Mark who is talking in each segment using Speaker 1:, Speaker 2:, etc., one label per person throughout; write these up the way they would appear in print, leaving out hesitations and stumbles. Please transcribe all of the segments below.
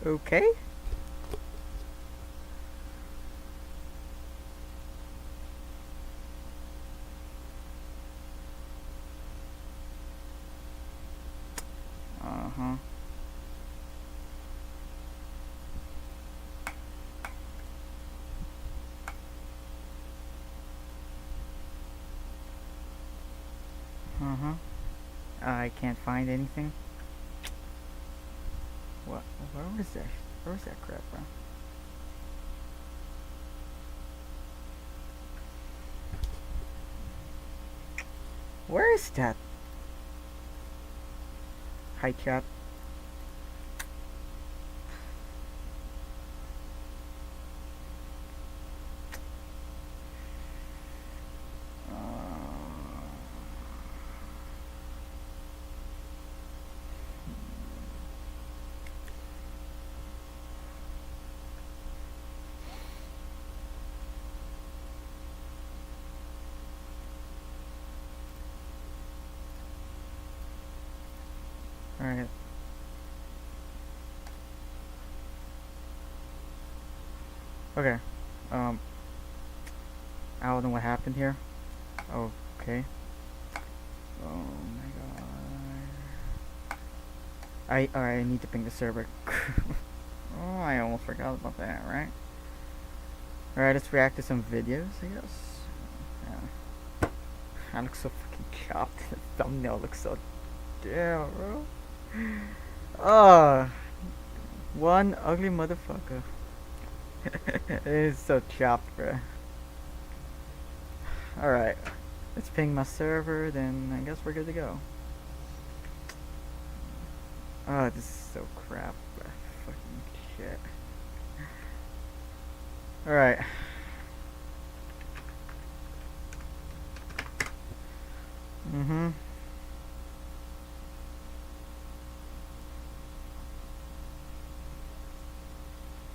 Speaker 1: Okay. Uh-huh. Uh-huh. I can't find anything. What? Where was that? Where was that crap, bro? Where is that? Hi, chat. Alright. Okay. I don't know what happened here. Okay. Oh my god. I need to ping the server. Oh, I almost forgot about that, right? Alright, let's react to some videos, I guess. Yeah. I look so fucking chopped. The thumbnail looks so damn, bro. Oh, one ugly motherfucker. It is so chopped, bro. Alright. Let's ping my server, then I guess we're good to go. Oh, this is so crap. Fucking shit. Alright. Mm-hmm.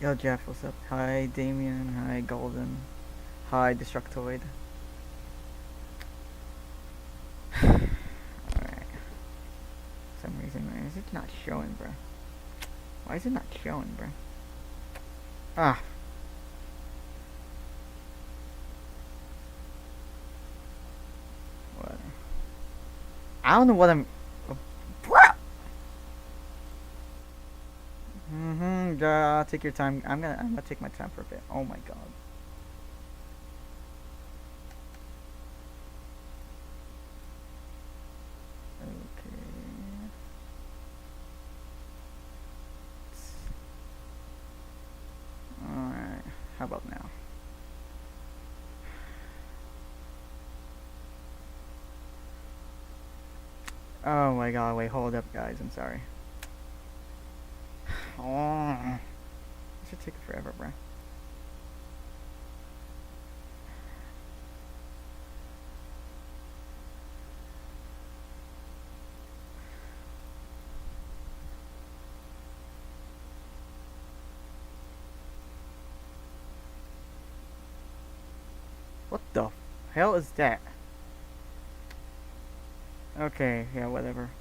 Speaker 1: Yo, Jeff, what's up? Hi, Damien. Hi, Golden. Hi, Destructoid. Alright. For some reason, why is it not showing, bro? Why is it not showing, bro? Ah. What? I don't know what I'm... take your time. I'm gonna take my time for a bit. Oh my god. Okay. Alright. How about now? Oh my god, wait, hold up guys, I'm sorry. Oh, this should take forever, bro. What the hell is that? Okay, yeah, whatever.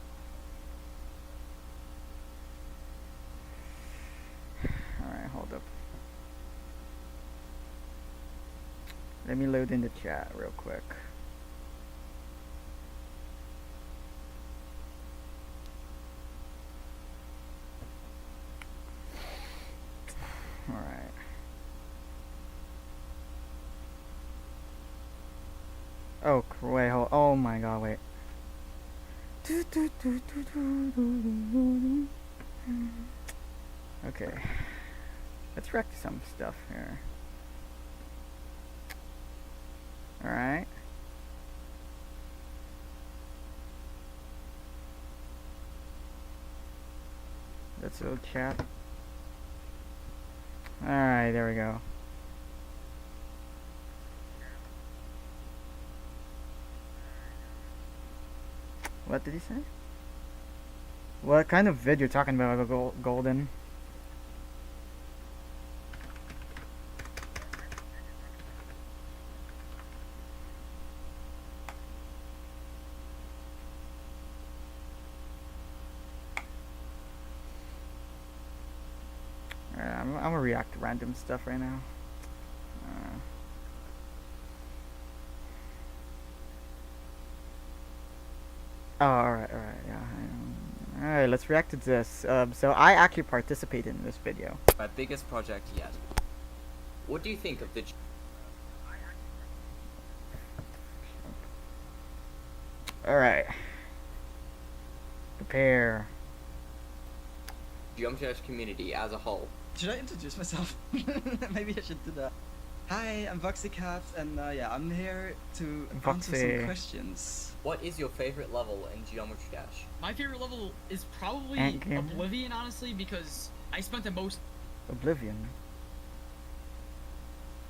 Speaker 1: Alright, hold up. Let me load in the chat real quick. Alright. Oh, wait, hold. Oh my god, wait. Okay. Let's wreck some stuff here. Alright. Let's go chat. Alright, there we go. What did he say? What kind of vid you're talking about, Golden? gonna react to random stuff right now. Oh, alright, yeah. Alright, let's react to this. So I actually participated in this video.
Speaker 2: My biggest project yet. What do you think of the
Speaker 1: Alright. Prepare.
Speaker 2: Geometry Dash community as a whole?
Speaker 3: Should I introduce myself? Maybe I should do that. Hi, I'm Voxycat, and yeah, I'm here to answer some questions.
Speaker 2: What is your favorite level in Geometry Dash?
Speaker 4: My favorite level is probably Oblivion, honestly, because I spent the most
Speaker 1: Oblivion.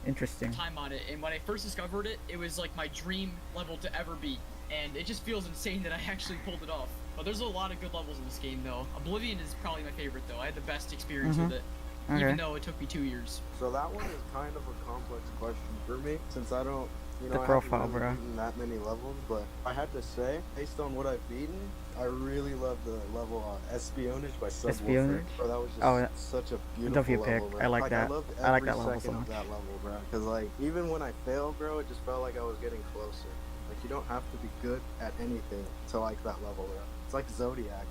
Speaker 1: Interesting.
Speaker 4: time on it, and when I first discovered it, it was like my dream level to ever beat, and it just feels insane that I actually pulled it off. But there's a lot of good levels in this game, though. Oblivion is probably my favorite, though. I had the best experience with it, even though it took me 2 years.
Speaker 5: So that one is kind of a complex question for me, since I don't, you know,
Speaker 1: The profile,
Speaker 5: I haven't really
Speaker 1: bro.
Speaker 5: beaten that many levels, but I had to say, based on what I've beaten, I really love the level Espionage by Subwoofer.
Speaker 1: Espionage?
Speaker 5: Bro, that was just such a beautiful level, bro.
Speaker 1: I like that.
Speaker 5: I loved
Speaker 1: I like
Speaker 5: every
Speaker 1: that level so
Speaker 5: second
Speaker 1: much.
Speaker 5: of that level, bro. Because, like, even when I failed, bro, it just felt like I was getting closer. Like, you don't have to be good at anything to like that level, bro. It's like Zodiac,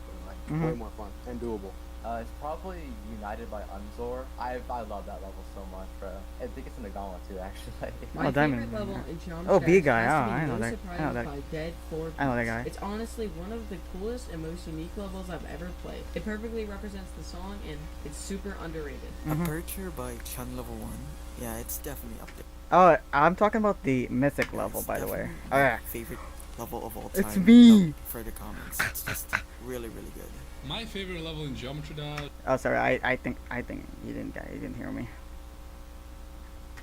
Speaker 5: but, like, way more fun and doable.
Speaker 6: It's probably United by Unzor. I love that level so much, bro. I think it's in the Gauntlet too, actually.
Speaker 7: My
Speaker 1: Diamond.
Speaker 7: favorite level in Geometry
Speaker 1: Oh, B
Speaker 7: Dash
Speaker 1: guy.
Speaker 7: has to
Speaker 1: Oh,
Speaker 7: be
Speaker 1: I know
Speaker 7: No
Speaker 1: that. I know
Speaker 7: Surprises
Speaker 1: that.
Speaker 7: by Dead 4
Speaker 1: I know that guy.
Speaker 7: It's honestly one of the coolest and most unique levels I've ever played. It perfectly represents the song, and it's super underrated.
Speaker 8: Aperture by Chun level 1. Yeah, it's definitely up there.
Speaker 1: Oh, I'm talking about the mythic
Speaker 8: Yeah,
Speaker 1: level,
Speaker 8: it's
Speaker 1: by the way.
Speaker 8: definitely my
Speaker 1: Alright.
Speaker 8: favorite level of all time.
Speaker 1: It's me!
Speaker 8: No further comments. It's just really, really good.
Speaker 9: My favorite level in Geometry Dash.
Speaker 1: Oh, sorry. I think you didn't hear me.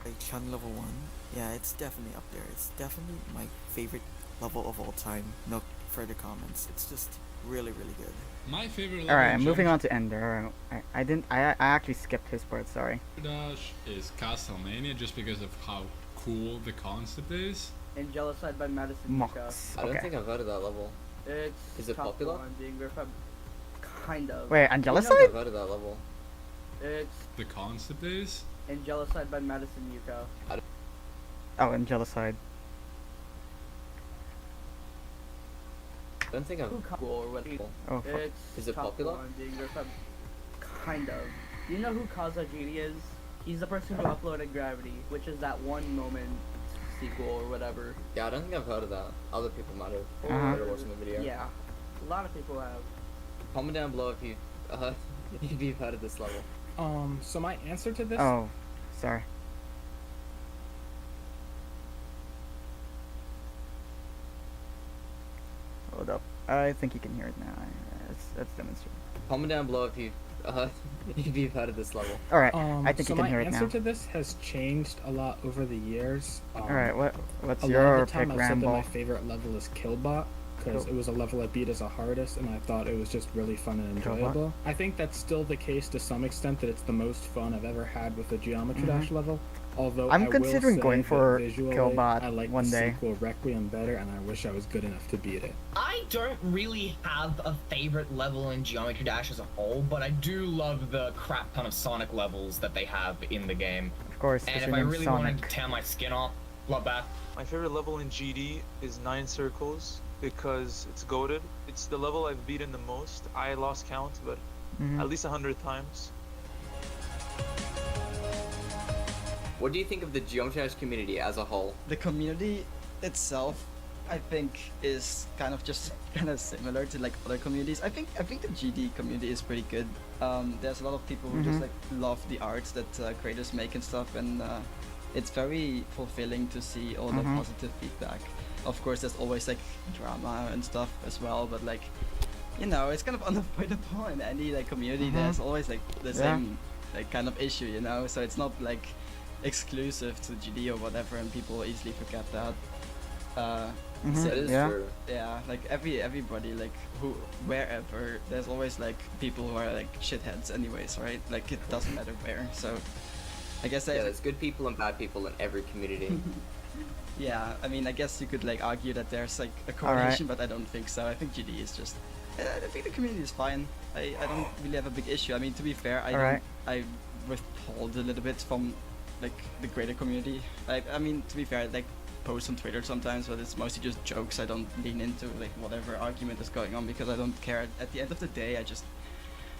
Speaker 8: By Chun level 1. Yeah, it's definitely up there. It's definitely my favorite level of all time. No further comments. It's just really, really good.
Speaker 9: My favorite level
Speaker 1: Alright,
Speaker 9: in
Speaker 1: moving
Speaker 9: Geometry
Speaker 1: on to Ender. I actually skipped his part. Sorry.
Speaker 9: Dash is Castlevania just because of how cool the concept is.
Speaker 3: Angelicide by Madison
Speaker 1: Mox.
Speaker 2: I don't
Speaker 1: Okay.
Speaker 2: think I've heard of that level.
Speaker 3: It's
Speaker 2: Is it popular?
Speaker 3: being verified. Kind of.
Speaker 1: Wait,
Speaker 2: I don't think
Speaker 1: Angelicide?
Speaker 2: I've heard of that level.
Speaker 3: It's
Speaker 9: The concept is.
Speaker 3: Angelicide by Madison Yuko.
Speaker 1: Oh, Angelicide.
Speaker 2: I don't think I've.
Speaker 3: Or what?
Speaker 1: Oh, fuck.
Speaker 2: Is it popular?
Speaker 3: Being verified. Kind of. Do you know who Kazajiri is? He's the person who uploaded Gravity, which is that one moment sequel or whatever.
Speaker 2: Yeah, I don't think I've heard of that. Other people might have.
Speaker 1: Uh-huh.
Speaker 2: Might have watched the video.
Speaker 3: Yeah. A lot of people have.
Speaker 2: Comment down below if you've heard of this level.
Speaker 10: So my answer to this.
Speaker 1: Oh, sorry. Hold up. I think you can hear it now. Let's demonstrate.
Speaker 2: Comment down below if you've heard of this level.
Speaker 1: Alright, I think
Speaker 10: so
Speaker 1: you can
Speaker 10: my
Speaker 1: hear it
Speaker 10: answer
Speaker 1: now.
Speaker 10: to this has changed a lot over the years.
Speaker 1: Alright, what's
Speaker 10: A lot
Speaker 1: your
Speaker 10: of the time
Speaker 1: pick,
Speaker 10: I've said that my
Speaker 1: Ramble?
Speaker 10: favorite level is Killbot, because it was a level I beat as a hardest, and I thought it was just really fun and enjoyable. I think that's still the case to some extent, that it's the most fun I've ever had with a Geometry Dash level. Although
Speaker 1: I'm
Speaker 10: I will
Speaker 1: considering
Speaker 10: say
Speaker 1: going
Speaker 10: that
Speaker 1: for
Speaker 10: visually,
Speaker 1: Killbot
Speaker 10: I like
Speaker 1: one
Speaker 10: the
Speaker 1: day.
Speaker 10: sequel Requiem better, and I wish I was good enough to beat it.
Speaker 11: I don't really have a favorite level in Geometry Dash as a whole, but I do love the crap ton of Sonic levels that they have in the game.
Speaker 1: Of course,
Speaker 11: And
Speaker 1: it's
Speaker 11: if
Speaker 1: your
Speaker 11: I
Speaker 1: name's
Speaker 11: really
Speaker 1: Sonic.
Speaker 11: wanted to tear my skin off, love that.
Speaker 12: My favorite level in GD is 9 Circles because it's goated. It's the level I've beaten the most. I lost count, but at least 100 times.
Speaker 2: What do you think of the Geometry Dash community as a whole?
Speaker 3: The community itself, I think, is kind of similar to like other communities. I think the GD community is pretty good. There's a lot of people who just like love the arts that creators make and stuff, and it's very fulfilling to see all the positive feedback. Of course, there's always like drama and stuff as well, but like, you know, it's kind of unavoidable in any like community. There's always like the same like kind of issue, you know. So it's not like exclusive to GD or whatever, and people easily forget that.
Speaker 2: That is true.
Speaker 3: Yeah, like everybody, like wherever, there's always like people who are like shitheads anyways, right? Like it doesn't matter where. So I guess
Speaker 2: Yeah, there's good people and bad people in every community.
Speaker 3: Yeah, I mean, I guess you could like argue that there's like a correlation, but I don't think so. I think GD is just. I think the community is fine. I don't really have a big issue. I mean, to be fair, I withhold a little bit from like the greater community. I mean, to be fair, I like post on Twitter sometimes, but it's mostly just jokes. I don't lean into like whatever argument is going on because I don't care. At the end of the day, I just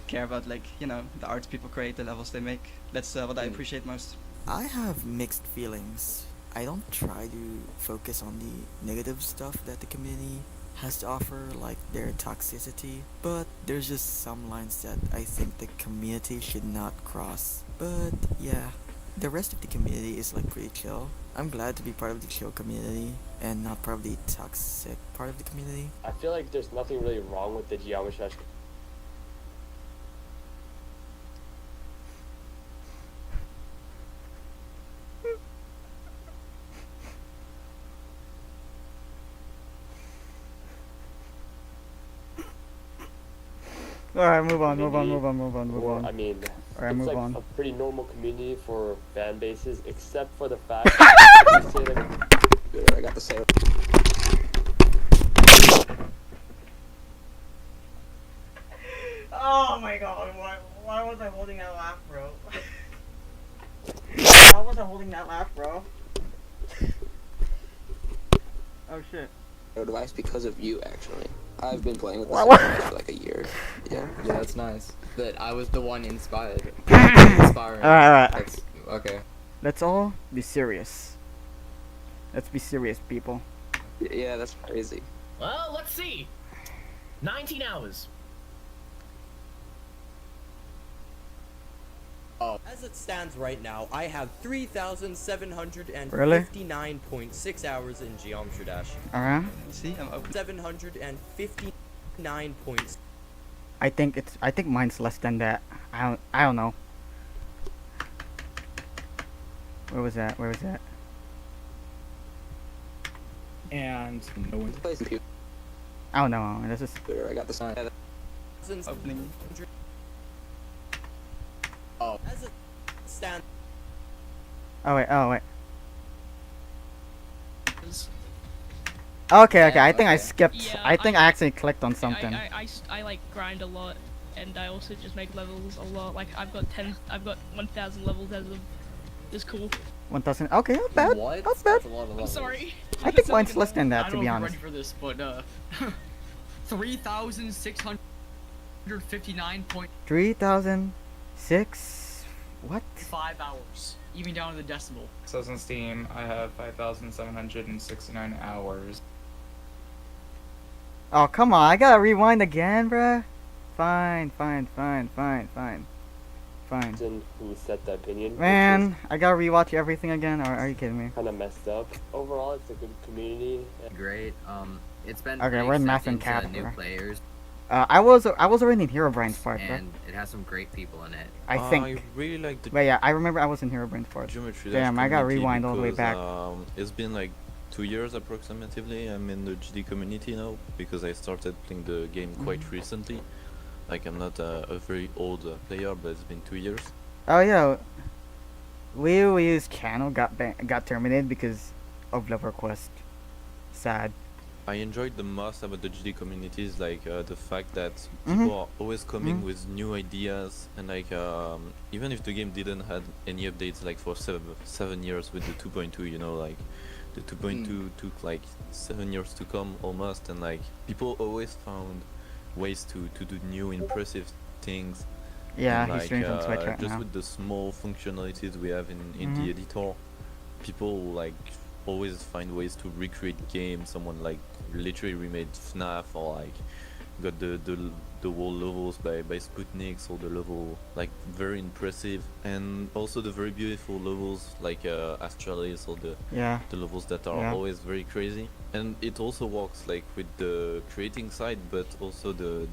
Speaker 3: care about like, you know, the art people create, the levels they make. That's what I appreciate most.
Speaker 8: I have mixed feelings. I don't try to focus on the negative stuff that the community has to offer, like their toxicity, but there's just some lines that I think the community should not cross. But yeah, the rest of the community is like pretty chill. I'm glad to be part of the chill community and not part of the toxic part of the community.
Speaker 13: I feel like there's nothing really wrong with the Geometry Dash.
Speaker 1: Alright, move on.
Speaker 13: I mean,
Speaker 1: Alright,
Speaker 13: it's
Speaker 1: move
Speaker 13: like
Speaker 1: on.
Speaker 13: a pretty normal community for fan bases, except for the fact that you say that
Speaker 2: I got the same.
Speaker 1: Oh my god, why was I holding that laugh, bro? Why was I holding that laugh, bro? Oh shit.
Speaker 2: Device because of you, actually. I've been playing with this
Speaker 1: What?
Speaker 2: for like a year. Yeah.
Speaker 14: Yeah, that's nice. That I was the one inspired. Inspiring.
Speaker 1: Alright.
Speaker 14: That's okay.
Speaker 1: Let's all be serious. Let's be serious, people.
Speaker 2: Yeah, that's crazy.
Speaker 11: Well, let's see. 19 hours.
Speaker 15: Oh. As it stands right now, I have 3,759.6 hours in Geometry Dash.
Speaker 1: Alright.
Speaker 3: See, I'm open.
Speaker 15: 759 points.
Speaker 1: I think mine's less than that. I don't know. Where was that?
Speaker 10: And no one
Speaker 2: plays computer.
Speaker 1: I don't know. This is.
Speaker 2: I got the sign.
Speaker 3: Opening.
Speaker 15: Oh. As it stands.
Speaker 1: Oh wait. Okay. I think I skipped.
Speaker 16: Yeah,
Speaker 1: I think I actually clicked on something.
Speaker 16: I like grind a lot, and I also just make levels a lot. Like I've got 1,000 levels as of this cool.
Speaker 1: 1,000. Okay, not bad.
Speaker 14: What?
Speaker 1: Not bad.
Speaker 14: That's a lot of
Speaker 16: I'm
Speaker 14: levels.
Speaker 16: sorry.
Speaker 1: I think mine's less than that,
Speaker 4: I
Speaker 1: to
Speaker 4: don't
Speaker 1: be
Speaker 4: know if
Speaker 1: honest.
Speaker 4: you're ready for this, but 3,659 point
Speaker 1: 3,006. What?
Speaker 4: 5 hours, even down to the decimal.
Speaker 17: So on Steam, I have 5,769 hours.
Speaker 1: Oh come on! I gotta rewind again, bruh. Fine.
Speaker 13: who set the opinion.
Speaker 1: Man, I gotta rewatch everything again. Or are you kidding me?
Speaker 13: Kind of messed up. Overall, it's a good community.
Speaker 14: Great. It's been
Speaker 1: Okay,
Speaker 14: pretty
Speaker 1: we're in Math and
Speaker 14: accepting to
Speaker 1: Cap,
Speaker 14: new
Speaker 1: bro.
Speaker 14: players,
Speaker 1: I was already in Herobrine's part, bro.
Speaker 14: and it has some great people in it.
Speaker 1: I think.
Speaker 18: I really like the
Speaker 1: But yeah, I remember I was in Herobrine's part.
Speaker 18: Geometry Dash
Speaker 1: Damn, I gotta
Speaker 18: community
Speaker 1: rewind all the way
Speaker 18: because,
Speaker 1: back.
Speaker 18: It's been like 2 years approximately. I'm in the GD community now because I started playing the game quite recently. Like I'm not a very old player, but it's been 2 years.
Speaker 1: Oh yeah, Wii channel got terminated because of love request. Sad.
Speaker 18: I enjoyed the most about the GD communities, like the fact that
Speaker 1: Mhm.
Speaker 18: people are always coming
Speaker 1: Mhm.
Speaker 18: with new ideas, and like even if the game didn't have any updates, like for 7 years with the 2.2, you know, like the 2.2 took like 7 years to come almost, and like people always found ways to do new impressive things.
Speaker 1: Yeah,
Speaker 18: and,
Speaker 1: he's streaming on Twitch right
Speaker 18: just
Speaker 1: now.
Speaker 18: with the small functionalities we have in the editor, people like always find ways to recreate games. Someone like literally remade FNAF, or like got the whole levels by Sputnik, so the level like very impressive, and also the very beautiful levels like Astralis, or the levels that are always very crazy. And it also works like with the creating side, but also the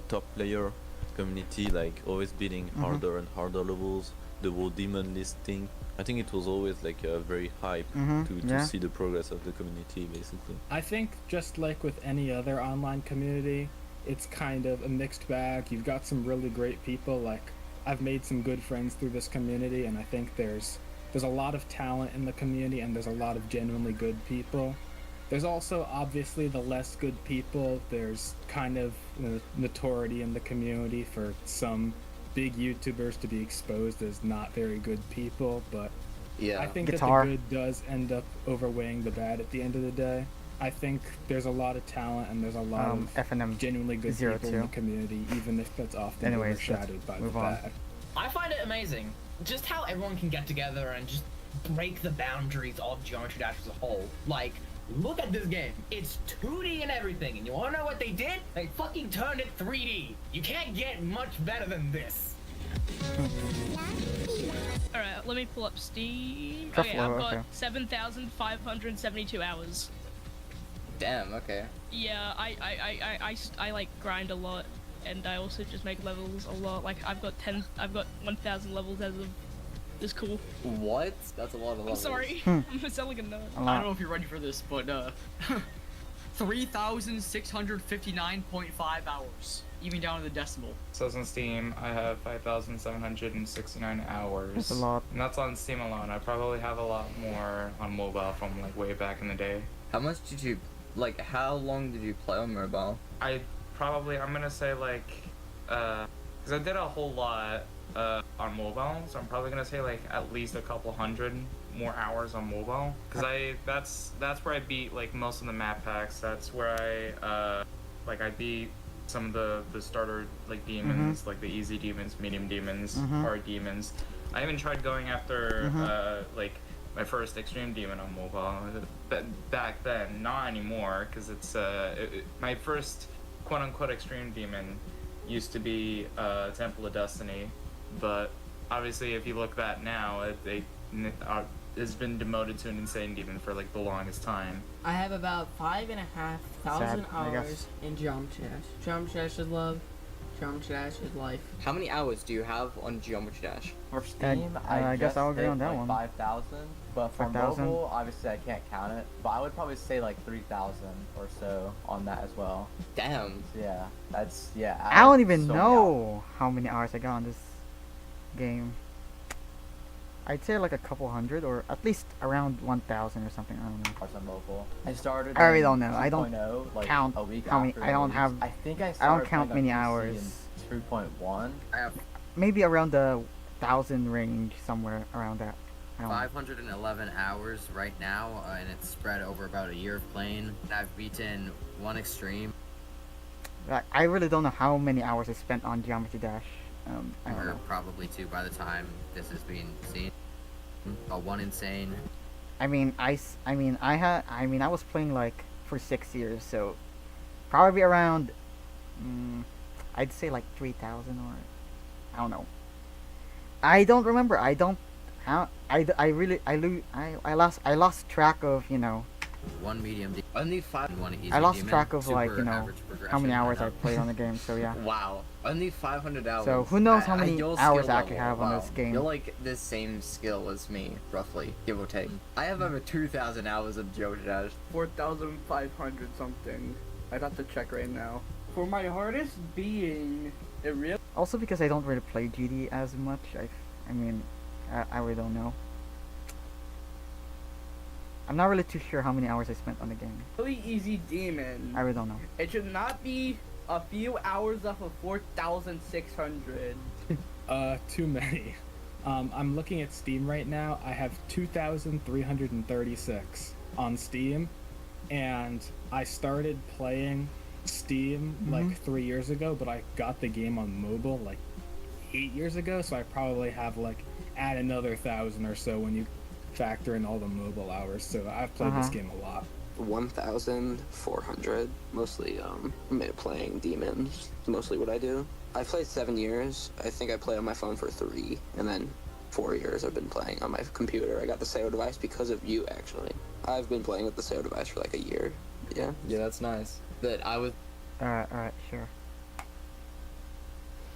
Speaker 18: top player community, like always beating harder and harder levels, the whole demon list thing. I think it was always like a very hype to see the progress of the community, basically.
Speaker 10: I think just like with any other online community, it's kind of a mixed bag. You've got some really great people, like I've made some good friends through this community, and I think there's there's a lot of talent in the community and there's a lot of genuinely good people. There's also obviously the less good people. There's kind of notoriety in the community for some big YouTubers to be exposed as not very good people, but
Speaker 14: Yeah.
Speaker 10: I think
Speaker 1: Guitar.
Speaker 10: that the good does end up overweighing the bad at the end of the day. I think there's a lot of talent and there's a lot of
Speaker 1: FNM
Speaker 10: genuinely good people in
Speaker 1: 02.
Speaker 10: the community, even if that's often
Speaker 1: Anyways, let's
Speaker 10: overshadowed by the
Speaker 1: move on.
Speaker 10: bad.
Speaker 11: I find it amazing. Just how everyone can get together and just break the boundaries of Geometry Dash as a whole. Like, look at this game. It's 2D and everything, and you wanna know what they did? They fucking turned it 3D. You can't get much better than this.
Speaker 16: Alright, let me pull up Steam.
Speaker 1: Tough
Speaker 16: Okay,
Speaker 1: low,
Speaker 16: I've got
Speaker 1: okay.
Speaker 16: 7,572 hours.
Speaker 14: Damn. Okay.
Speaker 16: Yeah, I like grind a lot, and I also just make levels a lot. Like I've got 1,000 levels as of this cool.
Speaker 14: What? That's a lot of
Speaker 16: I'm
Speaker 14: levels.
Speaker 16: sorry. I'm sounding like a nut.
Speaker 4: I don't know if you're ready for this, but 3,659.5 hours, even down to the decimal.
Speaker 17: So on Steam, I have 5,769 hours.
Speaker 1: That's a lot.
Speaker 17: And that's on Steam alone. I probably have a lot more on mobile from like way back in the day.
Speaker 14: How much did you, like, how long did you play on mobile?
Speaker 17: I'm gonna say like, cause I did a whole lot on mobile, so I'm probably gonna say like at least a couple hundred more hours on mobile. Cause that's where I beat like most of the map packs. That's where I beat some of the starter like demons, like the easy demons, medium demons, hard demons. I even tried going after like my first extreme demon on mobile back then, not anymore, because it's my first quote-unquote extreme demon used to be Temple of Destiny, but obviously if you look that now, it's been demoted to an insane demon for like the longest time.
Speaker 7: I have about 5,500
Speaker 1: I guess.
Speaker 7: hours in Geometry Dash. Geometry Dash is love. Geometry Dash is life.
Speaker 14: How many hours do you have on Geometry Dash?
Speaker 6: For Steam,
Speaker 1: I guess
Speaker 6: just
Speaker 1: I'll agree
Speaker 6: hit,
Speaker 1: on that
Speaker 6: like,
Speaker 1: one.
Speaker 6: 5,000, but for
Speaker 1: 5,000?
Speaker 6: mobile, obviously I can't count it, but I would probably say like 3,000 or so on that as well.
Speaker 14: Damn.
Speaker 6: So yeah, that's, yeah.
Speaker 1: I don't even
Speaker 6: so many
Speaker 1: know how many hours I got on this game. I'd say like a couple hundred, or at least around 1,000 or something. I don't know.
Speaker 6: hours on mobile. I started.
Speaker 1: I really
Speaker 6: in
Speaker 1: don't know. I don't
Speaker 6: 2.0, like,
Speaker 1: count
Speaker 6: a week
Speaker 1: how many.
Speaker 6: after
Speaker 1: I don't
Speaker 6: release.
Speaker 1: have.
Speaker 6: I think I
Speaker 1: I
Speaker 6: started
Speaker 1: don't count
Speaker 6: playing
Speaker 1: many
Speaker 6: on PC
Speaker 1: hours.
Speaker 6: in 3.1.
Speaker 14: I have
Speaker 1: Maybe around the 1,000 range, somewhere around that. I don't know.
Speaker 19: 511 hours right now, and it's spread over about a year of playing. I've beaten one extreme.
Speaker 1: I really don't know how many hours I spent on Geometry Dash. I don't
Speaker 19: Or
Speaker 1: know.
Speaker 19: probably two by the time this is being seen. One insane.
Speaker 1: I was playing like for 6 years, so probably around. I'd say like 3,000, or I don't know. I don't remember. I lost track of, you know.
Speaker 19: One medium. Only 5. One easy.
Speaker 1: I lost
Speaker 19: demon,
Speaker 1: track of, like,
Speaker 19: super
Speaker 1: you know,
Speaker 19: average
Speaker 1: how many
Speaker 19: progression,
Speaker 1: hours
Speaker 19: and
Speaker 1: I
Speaker 19: up.
Speaker 1: played on the game. So yeah.
Speaker 14: Wow. Only 500 hours.
Speaker 1: So who knows how many
Speaker 14: your
Speaker 1: hours
Speaker 14: skill
Speaker 1: I actually
Speaker 14: level,
Speaker 1: have on
Speaker 14: wow.
Speaker 1: this game.
Speaker 14: You're like the same skill as me, roughly, give or take. I have over 2,000 hours of Geometry Dash.
Speaker 20: 4,500 something. I'd have to check right now. For my hardest being, it really.
Speaker 1: Also because I don't really play GD as much. I really don't know. I'm not really too sure how many hours I spent on the game.
Speaker 20: Really easy demon.
Speaker 1: I really don't know.
Speaker 20: It should not be a few hours off of 4,600.
Speaker 10: Too many. I'm looking at Steam right now. I have 2,336 on Steam, and I started playing Steam like 3 years ago, but I got the game on mobile like 8 years ago, so I probably have like add another 1,000 or so when you factor in all the mobile hours. So I've played this game a lot.
Speaker 21: 1,400, mostly playing demons. Mostly what I do. I played 7 years. I think I played on my phone for 3, and then 4 years I've been playing on my computer. I got the Heyo device because of you, actually. I've been playing with the Heyo device for like a year. Yeah.
Speaker 14: Yeah, that's nice. But I was
Speaker 1: Alright, sure.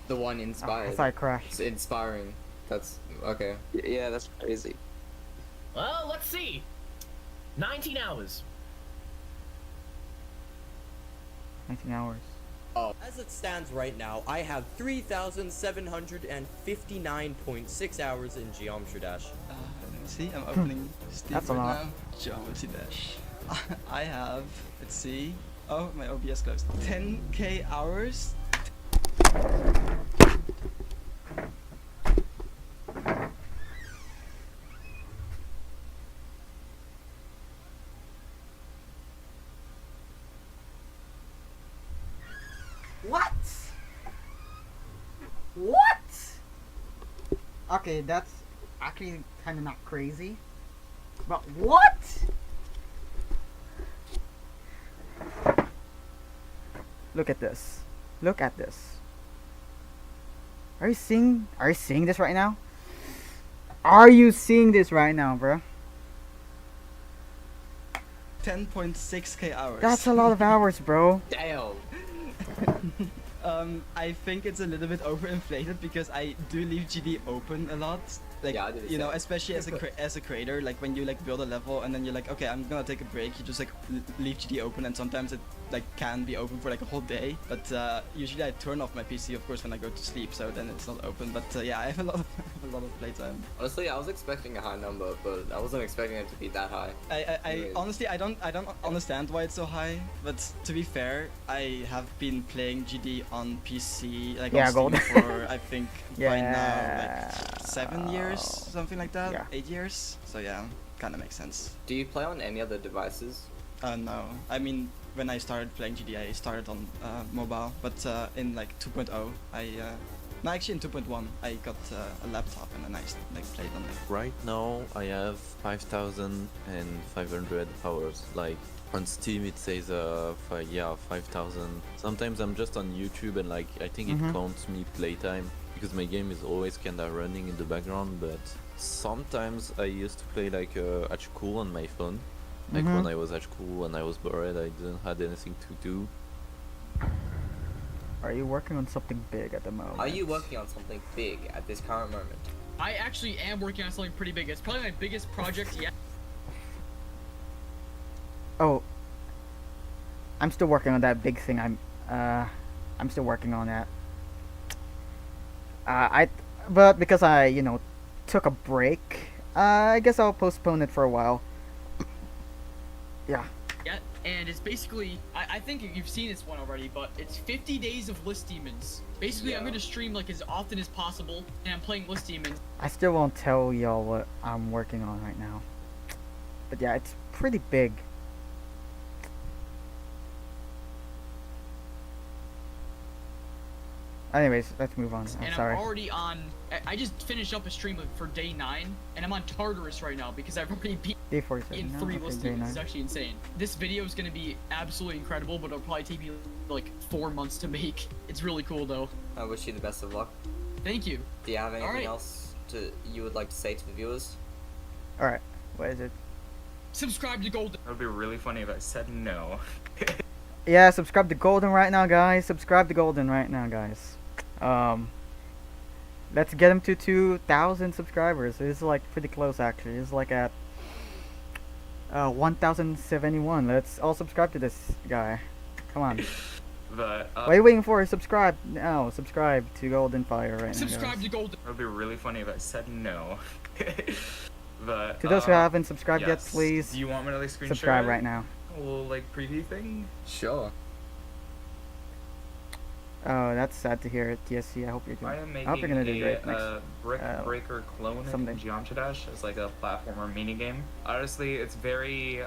Speaker 14: the one inspired.
Speaker 1: I thought I crashed.
Speaker 14: It's inspiring. That's okay.
Speaker 21: Yeah, that's crazy.
Speaker 11: Well, let's see. 19 hours.
Speaker 1: 19 hours.
Speaker 14: Oh.
Speaker 15: As it stands right now, I have 3,759.6 hours in Geometry Dash.
Speaker 3: See, I'm opening Steam
Speaker 1: That's a
Speaker 3: right
Speaker 1: lot.
Speaker 3: now. Geometry Dash. I have, let's see. Oh, my OBS closed. 10k hours.
Speaker 1: What? What? Okay, that's actually kind of not crazy. But what? Look at this. Look at this. Are you seeing this right now? Are you seeing this right now, bro?
Speaker 3: 10.6k hours.
Speaker 1: That's a lot of hours, bro.
Speaker 2: Damn.
Speaker 3: I think it's a little bit overinflated because I do leave GD open a lot. Like,
Speaker 2: Yeah, I do the
Speaker 3: you know,
Speaker 2: same.
Speaker 3: especially as a creator, like when you like build a level and then you're like, okay, I'm gonna take a break. You just like leave GD open, and sometimes it like can be open for like a whole day. But usually I turn off my PC, of course, when I go to sleep, so then it's not open. But yeah, I have a lot of playtime.
Speaker 2: Honestly, I was expecting a high number, but I wasn't expecting it to be that high.
Speaker 3: I honestly I don't understand why it's so high, but to be fair, I have been playing GD on PC like
Speaker 1: Yeah,
Speaker 3: on Steam
Speaker 1: gold.
Speaker 3: for I think by now
Speaker 1: Yeah.
Speaker 3: like 7 years, something like that.
Speaker 1: Yeah.
Speaker 3: 8 years. So yeah, kind of makes sense.
Speaker 2: Do you play on any other devices?
Speaker 3: No, I mean when I started playing GD, I started on mobile, but in like 2.0, no, actually in 2.1, I got a laptop and then I like played on it.
Speaker 18: Right now I have 5,500 hours. Like on Steam it says 5,000. Sometimes I'm just on YouTube and like I think it counts me playtime because my game is always kinda running in the background. But sometimes I used to play like at school on my phone. Like when I was at school and I was bored, I didn't have anything to do.
Speaker 1: Are you working on something big at the moment?
Speaker 2: Are you working on something big at this current moment?
Speaker 4: I actually am working on something pretty big. It's probably my biggest project yet.
Speaker 1: Oh, I'm still working on that big thing. I'm still working on that. But because I, you know, took a break, I guess I'll postpone it for a while. Yeah.
Speaker 4: Yeah, and it's basically, I think you've seen this one already, but it's 50 days of List Demons. Basically, I'm gonna stream like as often as possible, and I'm playing List Demons.
Speaker 1: I still won't tell y'all what I'm working on right now. But yeah, it's pretty big. Anyways, let's move on. I'm
Speaker 4: And
Speaker 1: sorry.
Speaker 4: I'm already on, I just finished up a stream for day 9, and I'm on Tartarus right now because I've already beat
Speaker 1: Day 47.
Speaker 4: in
Speaker 1: no?
Speaker 4: 3
Speaker 1: Okay,
Speaker 4: List
Speaker 1: day
Speaker 4: Demons. It's
Speaker 1: 9.
Speaker 4: actually insane. This video is gonna be absolutely incredible, but it'll probably take me like 4 months to make. It's really cool though.
Speaker 2: I wish you the best of luck.
Speaker 4: Thank you.
Speaker 2: Do you have anything
Speaker 4: Alright.
Speaker 2: else you would like to say to the viewers?
Speaker 1: Alright, what is it?
Speaker 4: Subscribe to Golden.
Speaker 17: It would be really funny if I said no.
Speaker 1: Yeah, subscribe to Golden right now, guys. Subscribe to Golden right now, guys. Let's get him to 2,000 subscribers. It's like pretty close actually. It's like at 1,071. Let's all subscribe to this guy. Come on.
Speaker 17: But
Speaker 1: What are you waiting for? Subscribe now. Subscribe to Golden Fire right now.
Speaker 4: Subscribe
Speaker 1: Guys.
Speaker 4: to Golden.
Speaker 17: it would be really funny if I said no. But
Speaker 1: To those who haven't subscribed yet,
Speaker 17: yes.
Speaker 1: please
Speaker 17: Do you want me to like screen
Speaker 1: subscribe
Speaker 17: share
Speaker 1: right now.
Speaker 17: a little like preview thing?
Speaker 2: Sure.
Speaker 1: Oh, that's sad to hear. TSC, I hope you're
Speaker 17: I
Speaker 1: doing.
Speaker 17: am
Speaker 1: I hope you're gonna do
Speaker 17: making
Speaker 1: great
Speaker 17: a
Speaker 1: next.
Speaker 17: Brick Breaker clone
Speaker 1: someday.
Speaker 17: in Geometry Dash as like a platformer minigame. Honestly, it's very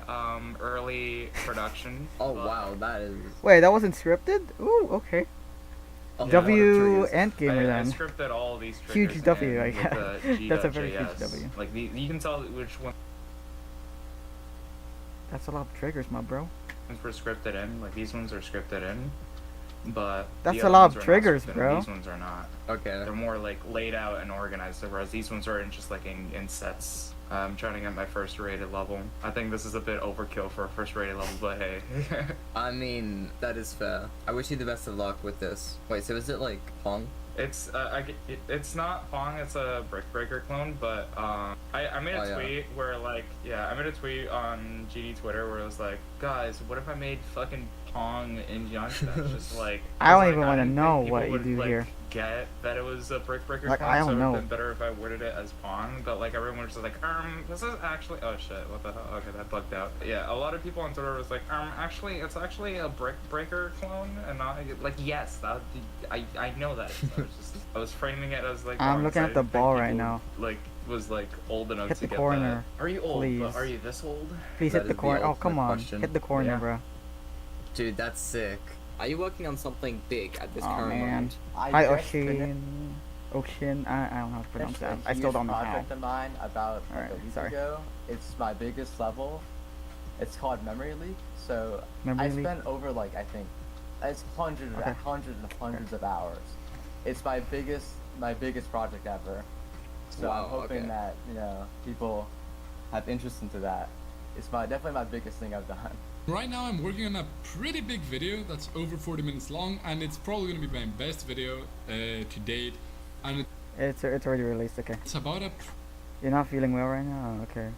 Speaker 17: early production.
Speaker 14: Oh
Speaker 17: but-
Speaker 14: wow, that is.
Speaker 1: Wait, that wasn't scripted? Ooh, okay.
Speaker 14: Oh,
Speaker 1: W
Speaker 14: yeah.
Speaker 1: and gamer
Speaker 17: I
Speaker 1: then.
Speaker 17: scripted all these
Speaker 1: Huge
Speaker 17: triggers
Speaker 1: W,
Speaker 17: in
Speaker 1: I
Speaker 17: with
Speaker 1: guess.
Speaker 17: the
Speaker 1: That's a very huge
Speaker 17: G.js.
Speaker 1: W.
Speaker 17: Like you can tell which
Speaker 1: That's a lot of triggers, my bro.
Speaker 17: ones were scripted in. Like these ones are scripted in, but
Speaker 1: That's
Speaker 17: the
Speaker 1: a
Speaker 17: other
Speaker 1: lot
Speaker 17: ones
Speaker 1: of
Speaker 17: are not
Speaker 1: triggers,
Speaker 17: scripted in.
Speaker 1: bro.
Speaker 17: These ones are not.
Speaker 14: Okay.
Speaker 17: They're more like laid out and organized, whereas these ones are in just like in sets. I'm trying to get my first rated level. I think this is a bit overkill for a first rated level, but hey.
Speaker 14: I mean, that is fair. I wish you the best of luck with this. Wait, so is it like Pong?
Speaker 17: It's it's not Pong, it's a Brick Breaker clone, but I made a tweet where I made a tweet on GD Twitter where it was like, guys, what if I made fucking Pong in Geometry Dash? Just like
Speaker 1: I don't
Speaker 17: like,
Speaker 1: even want to
Speaker 17: didn't
Speaker 1: know
Speaker 17: think
Speaker 1: what
Speaker 17: people
Speaker 1: you
Speaker 17: would,
Speaker 1: do
Speaker 17: like,
Speaker 1: here.
Speaker 17: get that it was a brick breaker
Speaker 1: Like,
Speaker 17: clone,
Speaker 1: I
Speaker 17: so
Speaker 1: don't
Speaker 17: it would
Speaker 1: know.
Speaker 17: have been better if I worded it as pawn, but like everyone was just like, this is actually, oh shit, what the hell, okay, that bugged out. Yeah, a lot of people on Twitter was like, actually, it's actually a brick breaker clone, and not, like, yes, that, I know that. I was framing it as like,
Speaker 1: I'm looking at the ball right now.
Speaker 17: Like, was like old enough
Speaker 1: Hit
Speaker 17: to
Speaker 1: the
Speaker 17: get
Speaker 1: corner.
Speaker 17: that.
Speaker 11: Are you old?
Speaker 1: Please.
Speaker 11: But are you this old?
Speaker 1: Please
Speaker 14: That
Speaker 1: hit the
Speaker 14: is the
Speaker 1: corner. Oh,
Speaker 14: ultimate
Speaker 1: come on.
Speaker 14: question.
Speaker 1: Hit the corner,
Speaker 11: Yeah.
Speaker 1: bro.
Speaker 14: Dude, that's sick. Are you working on something big at this
Speaker 1: Oh,
Speaker 14: current
Speaker 1: man.
Speaker 14: moment?
Speaker 1: Hi,
Speaker 6: just
Speaker 1: Ocean. I don't know how to pronounce that.
Speaker 6: It's a
Speaker 1: I still
Speaker 6: huge
Speaker 1: don't know how.
Speaker 6: project of mine about like
Speaker 1: Alright,
Speaker 6: a week
Speaker 1: sorry.
Speaker 6: ago. It's my biggest level. It's called Memory Leak. So
Speaker 1: Memory
Speaker 6: I
Speaker 1: Leak?
Speaker 6: spent over like I think it's hundreds and hundreds of hours. It's my biggest project ever. So
Speaker 14: Wow,
Speaker 6: I'm hoping
Speaker 14: okay.
Speaker 6: that people have interest into that. It's definitely my biggest thing I've done.
Speaker 9: Right now I'm working on a pretty big video that's over 40 minutes long, and it's probably gonna be my best video to date. And
Speaker 1: It's already released. Okay.
Speaker 9: it's about a
Speaker 1: You're not feeling well right now. Oh, okay.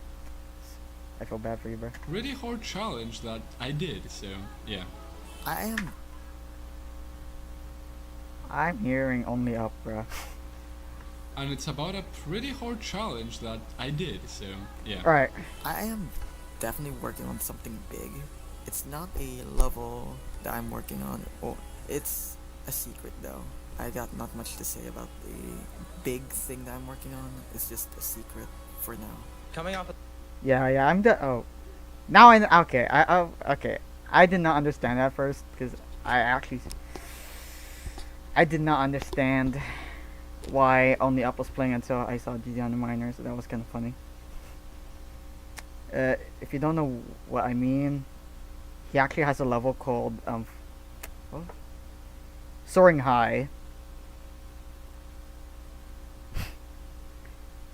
Speaker 1: I feel bad for you, bro.
Speaker 9: pretty hard challenge that I did. So yeah.
Speaker 1: I'm hearing only up, bro.
Speaker 9: And it's about a pretty hard challenge that I did. So yeah.
Speaker 1: All right.
Speaker 8: I am definitely working on something big. It's not a level that I'm working on, or it's a secret though. I got not much to say about the big thing that I'm working on. It's just a secret for now.
Speaker 15: Coming off.
Speaker 1: Yeah, I'm the. Oh, now I okay. Okay. I did not understand that first because I did not understand why Only Up was playing until I saw GD on the minor, so that was kind of funny. If you don't know what I mean, he actually has a level called what? Soaring High,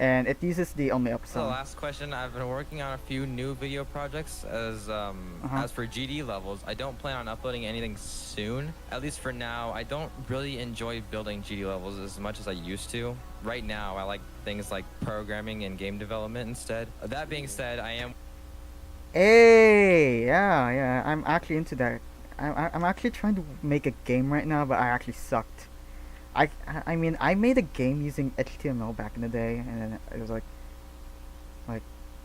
Speaker 1: and it uses the Only Up
Speaker 15: So
Speaker 1: song.
Speaker 15: last question, I've been working on a few new video projects as for GD levels. I don't plan on uploading anything soon, at least for now. I don't really enjoy building GD levels as much as I used to. Right now, I like things like programming and game development instead. That being said, I am.
Speaker 1: Hey, yeah, I'm actually into that. I'm actually trying to make a game right now, but I actually sucked. I mean, I made a game using HTML back in the day, and then it was like,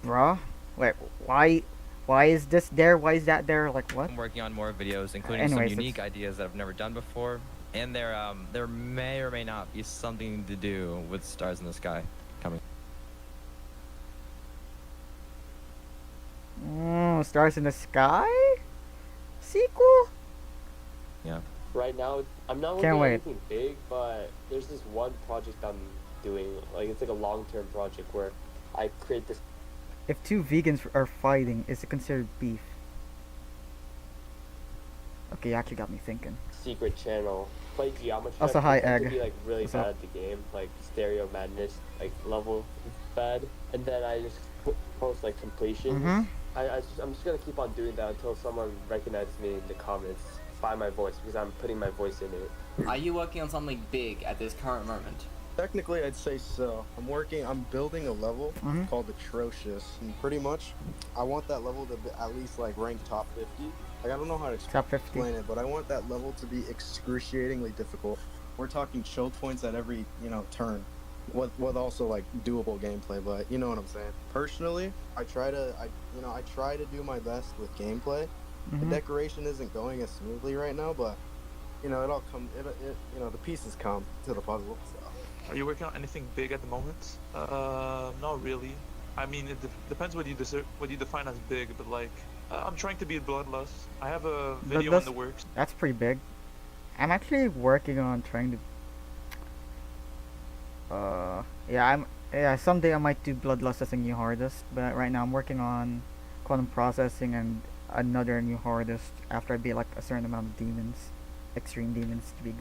Speaker 1: bruh, wait, why is this there? Why is that there? Like, what?
Speaker 15: I'm working on more videos, including
Speaker 1: Anyways,
Speaker 15: some unique ideas that I've never done before, and there may or may not be something to do with Stars in the Sky coming.
Speaker 1: Stars in the Sky? Sequel?
Speaker 15: Yeah.
Speaker 13: Right now, I'm not working
Speaker 1: Can't
Speaker 13: on
Speaker 1: wait.
Speaker 13: anything big, but there's this one project I'm doing. Like, it's like a long-term project where I create this.
Speaker 1: If two vegans are fighting, is it considered beef? Okay, you actually got me thinking.
Speaker 13: Secret channel. Play geometry.
Speaker 1: Also,
Speaker 13: I
Speaker 1: hi,
Speaker 13: pretend to
Speaker 1: Egg.
Speaker 13: be like really
Speaker 1: What's
Speaker 13: bad
Speaker 1: up?
Speaker 13: at the game, like stereo madness, like level bad, and then I just post like completions.
Speaker 1: Mhm.
Speaker 13: I'm just gonna keep on doing that until someone recognizes me in the comments by my voice, because I'm putting my voice in it.
Speaker 14: Are you working on something big at this current moment?
Speaker 5: Technically, I'd say so. I'm building a level called Atrocious, and pretty much, I want that level to be at least like rank top 50. Like, I don't know how to
Speaker 1: Top 50.
Speaker 5: explain it, but I want that level to be excruciatingly difficult. We're talking choke points at every, turn, with also like doable gameplay. But you know what I'm saying. Personally, I try to do my best with gameplay. The decoration isn't going as smoothly right now, but it all comes. The pieces come to the puzzle. So.
Speaker 12: Are you working on anything big at the moment? Not really. I mean, it depends what you define as big, but like, I'm trying to beat Bloodlust. I have a video in the works.
Speaker 1: That's pretty big. I'm actually working on trying to. Someday I might do Bloodlust as a new hardest, but right now I'm working on quantum processing and another new hardest after I beat like a certain amount of demons, extreme demons to be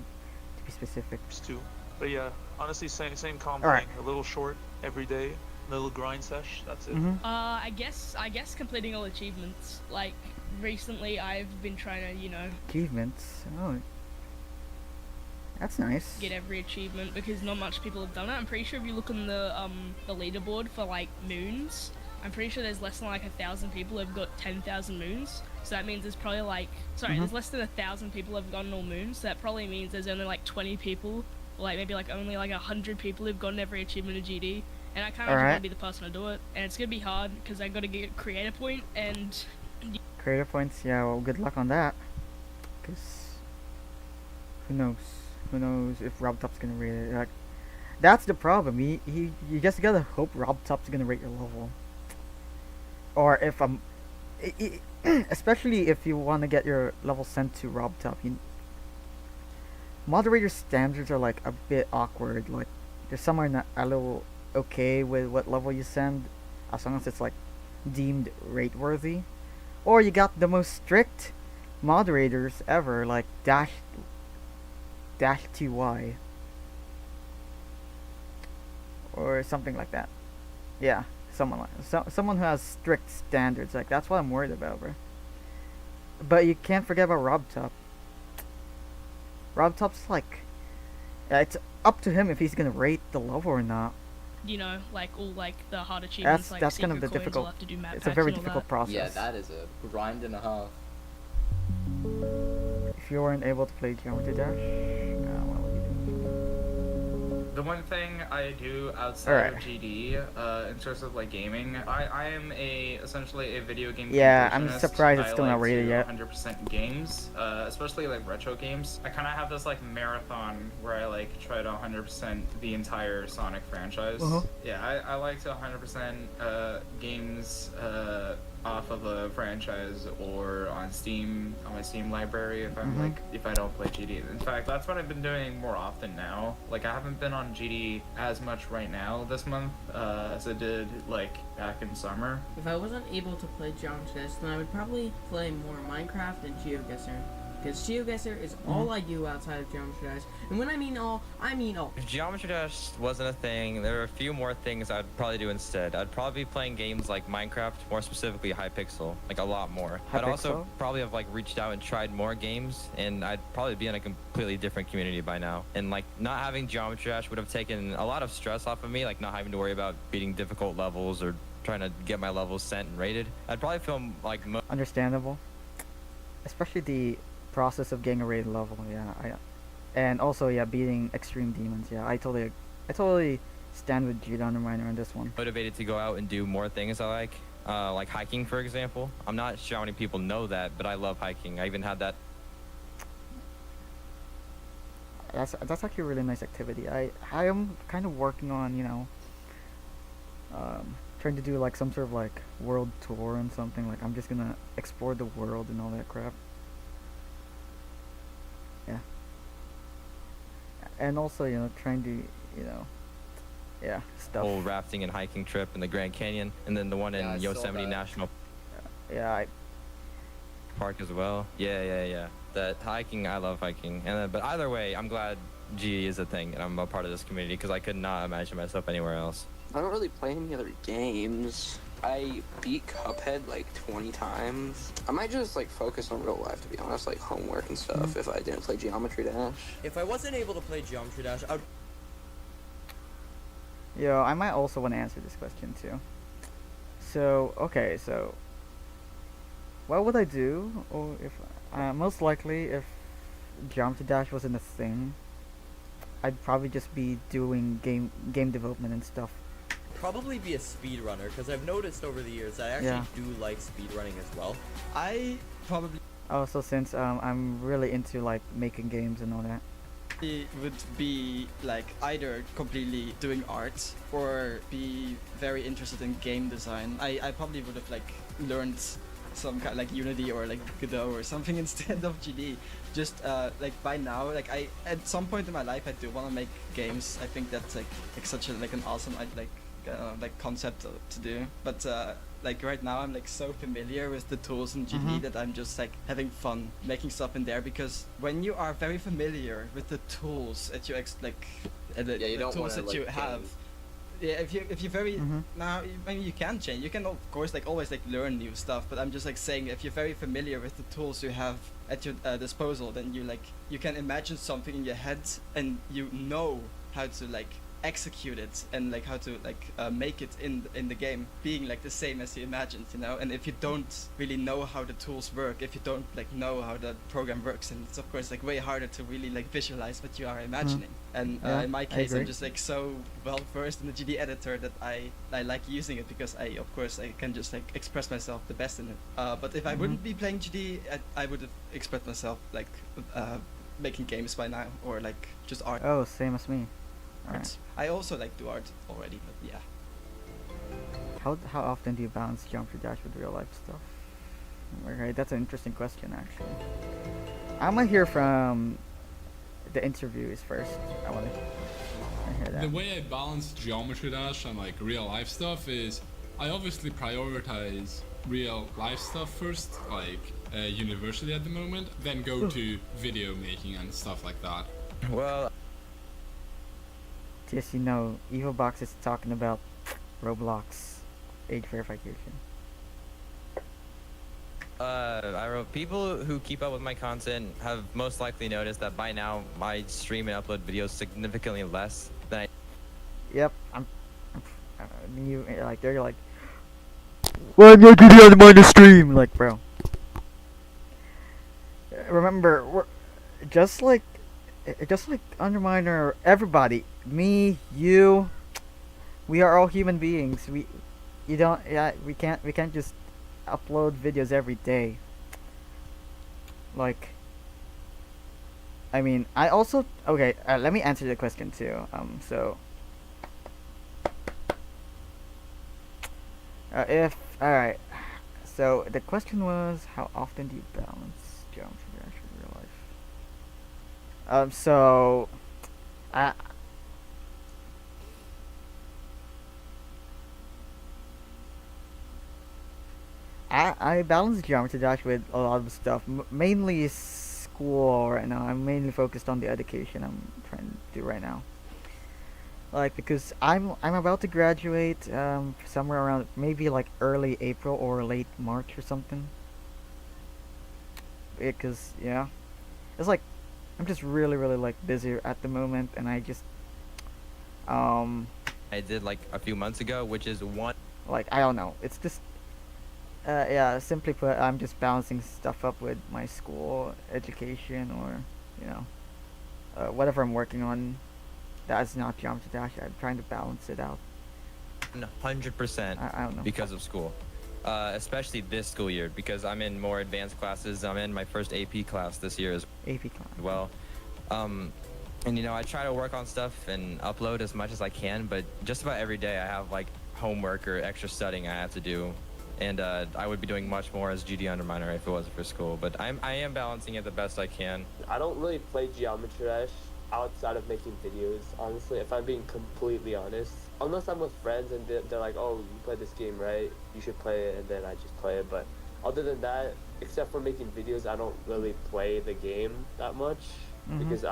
Speaker 1: specific.
Speaker 12: Too. But yeah, honestly, same calm
Speaker 1: Alright.
Speaker 12: thing. A little short every day, little grind sesh. That's it.
Speaker 16: I guess completing all achievements. Like recently, I've been trying to,
Speaker 1: Achievements. Oh, that's nice.
Speaker 16: get every achievement because not much people have done it. I'm pretty sure if you look on the leaderboard for like moons, I'm pretty sure there's less than like 1,000 people who've got 10,000 moons. So that means there's probably like, there's less than 1,000 people who've gotten all moons. So that probably means there's only like 20 people or like maybe like only like 100 people who've gotten every achievement in GD, and I kind of
Speaker 1: Alright.
Speaker 16: want to be the person to do it, and it's gonna be hard because I gotta get creator point and.
Speaker 1: Creator points, yeah. Well, good luck on that. Cause who knows? Who knows if Rob Top's gonna rate it? Like, that's the problem. You just gotta hope Rob Top's gonna rate your level. Or if especially if you want to get your level sent to Rob Top, moderator standards are like a bit awkward. Like, there's somewhere not a little okay with what level you send, as long as it's like deemed rate worthy. Or you got the most strict moderators ever, like Dash TY or something like that. Yeah, someone who has strict standards. Like, that's what I'm worried about, bro. But you can't forget about Rob Top. Rob Top's like, it's up to him if he's gonna rate the level or not.
Speaker 16: You know, like all like the hard achievements, like
Speaker 1: that's kind of the
Speaker 16: secret coins,
Speaker 1: difficult.
Speaker 16: I'll have to do map
Speaker 1: It's a
Speaker 16: packs
Speaker 1: very
Speaker 16: and all
Speaker 1: difficult
Speaker 16: that.
Speaker 1: process.
Speaker 14: Yeah, that is a grind and a half.
Speaker 1: If you weren't able to play Geometry Dash, what would you do?
Speaker 17: The one thing I do outside of GD, in terms of like gaming, I am essentially a video game.
Speaker 1: Yeah, I'm
Speaker 17: completionist.
Speaker 1: surprised it's
Speaker 17: I
Speaker 1: still
Speaker 17: like
Speaker 1: not rated
Speaker 17: to
Speaker 1: yet.
Speaker 17: 100% games, especially like retro games. I kind of have this like marathon where I like try to 100% the entire Sonic franchise. Yeah, I like to 100% games off of a franchise or on Steam, on my Steam library if I'm like, if I don't play GD. In fact, that's what I've been doing more often now. Like, I haven't been on GD as much right now this month as I did like back in summer.
Speaker 7: If I wasn't able to play Geometry Dash, then I would probably play more Minecraft and GeoGuessr. Because GeoGuessr is all I do outside of Geometry Dash. And when I mean all, I mean all.
Speaker 15: If Geometry Dash wasn't a thing, there are a few more things I'd probably do instead. I'd probably be playing games like Minecraft, more specifically Hypixel, like a lot more. I'd also probably have like reached out and tried more games, and I'd probably be in a completely different community by now. And like not having Geometry Dash would have taken a lot of stress off of me, like not having to worry about beating difficult levels or trying to get my levels sent and rated. I'd probably feel like
Speaker 1: understandable, especially the process of getting a rated level. And also beating extreme demons. I totally stand with Jude Underminer on this one.
Speaker 15: Motivated to go out and do more things I like hiking, for example. I'm not sure how many people know that, but I love hiking. I even had that.
Speaker 1: That's actually a really nice activity. I am kind of working on trying to do like some sort of like world tour and something. Like, I'm just gonna explore the world and all that crap. Yeah. And also, trying to, stuff.
Speaker 15: Whole rafting and hiking trip in the Grand Canyon, and then the one in Yosemite National Park as well. Yeah. That hiking, I love hiking. But either way, I'm glad GD is a thing, and I'm a part of this community because I could not imagine myself anywhere else.
Speaker 21: I don't really play any other games. I beat Cuphead like 20 times. I might just like focus on real life, to be honest, like homework and stuff, if I didn't play Geometry Dash.
Speaker 22: If I wasn't able to play Geometry Dash, I would...
Speaker 1: Yo, I might also want to answer this question too. So, okay, so what would I do if most likely if Geometry Dash wasn't a thing? I'd probably just be doing game development and stuff.
Speaker 22: probably be a speedrunner, because I've noticed over the years I actually do like speedrunning as well.
Speaker 3: I probably...
Speaker 1: Also, since I'm really into like making games and all that.
Speaker 3: It would be like either completely doing art or be very interested in game design. I probably would have like learned some kind of like Unity or like Godot or something instead of GD. Just like by now, like I at some point in my life I do want to make games. I think that's like such a like an awesome like concept to do. But like right now I'm like so familiar with the tools in GD that I'm just like having fun making stuff in there, because when you are very familiar with the tools that you the tools that you have. Yeah, if you're very now, maybe you can change. You can of course like always like learn new stuff. But I'm just like saying, if you're very familiar with the tools you have at your disposal, then you can imagine something in your head and you know how to like execute it and like how to like make it in the game being like the same as you imagined, you know. And if you don't really know how the tools work, if you don't like know how the program works, and it's of course like way harder to really like visualize what you are imagining. And
Speaker 1: Yeah,
Speaker 3: in my
Speaker 1: I
Speaker 3: case, I'm
Speaker 1: agree.
Speaker 3: just like so well versed in the GD editor that I like using it because I can just like express myself the best in it. But if I wouldn't be playing GD, I would have expressed myself like making games by now, or like just art.
Speaker 1: Oh, same as me. Alright.
Speaker 3: I also like do art already, but yeah.
Speaker 1: How often do you balance geometry dash with real life stuff? Okay, that's an interesting question actually. I'm gonna hear from the interviewees first. I wanna hear that.
Speaker 9: The way I balance geometry dash and like real life stuff is I obviously prioritize real life stuff first, like university at the moment, then go to video making and stuff like that.
Speaker 15: Well,
Speaker 1: Just you know, EvoBox is talking about Roblox age verification.
Speaker 15: I wrote, people who keep up with my content have most likely noticed that by now I stream and upload videos significantly less than I.
Speaker 1: Yep, I mean, you like they're like, why am I getting on my stream? Like, bro. Remember, we're just like Underminer, everybody, me, you, we are all human beings. We can't just upload videos every day. Like, I mean, I also okay. Let me answer the question too. If alright, so the question was, how often do you balance geometry dash in real life? So I balance geometry dash with a lot of stuff, mainly school right now. I'm mainly focused on the education I'm trying to do right now. Like, because I'm about to graduate somewhere around maybe like early April or late March or something. Because yeah, it's like I'm just really like busy at the moment, and I just
Speaker 15: I did like a few months ago, which is one.
Speaker 1: Like, I don't know. It's just yeah, simply put, I'm just balancing stuff up with my school education, or you know, whatever I'm working on. That's not geometry dash. I'm trying to balance it out.
Speaker 15: 100%.
Speaker 1: I don't know.
Speaker 15: Because of school, especially this school year, because I'm in more advanced classes. I'm in my first AP class this year as
Speaker 1: AP class.
Speaker 15: well. And you know, I try to work on stuff and upload as much as I can, but just about every day I have like homework or extra studying I have to do. And I would be doing much more as GD Underminer if it wasn't for school. But I am balancing it the best I can.
Speaker 13: I don't really play Geometry Dash outside of making videos, honestly, if I'm being completely honest. Unless I'm with friends and they're like, oh, you play this game, right? You should play it, and then I just play it. But other than that, except for making videos, I don't really play the game that much. Because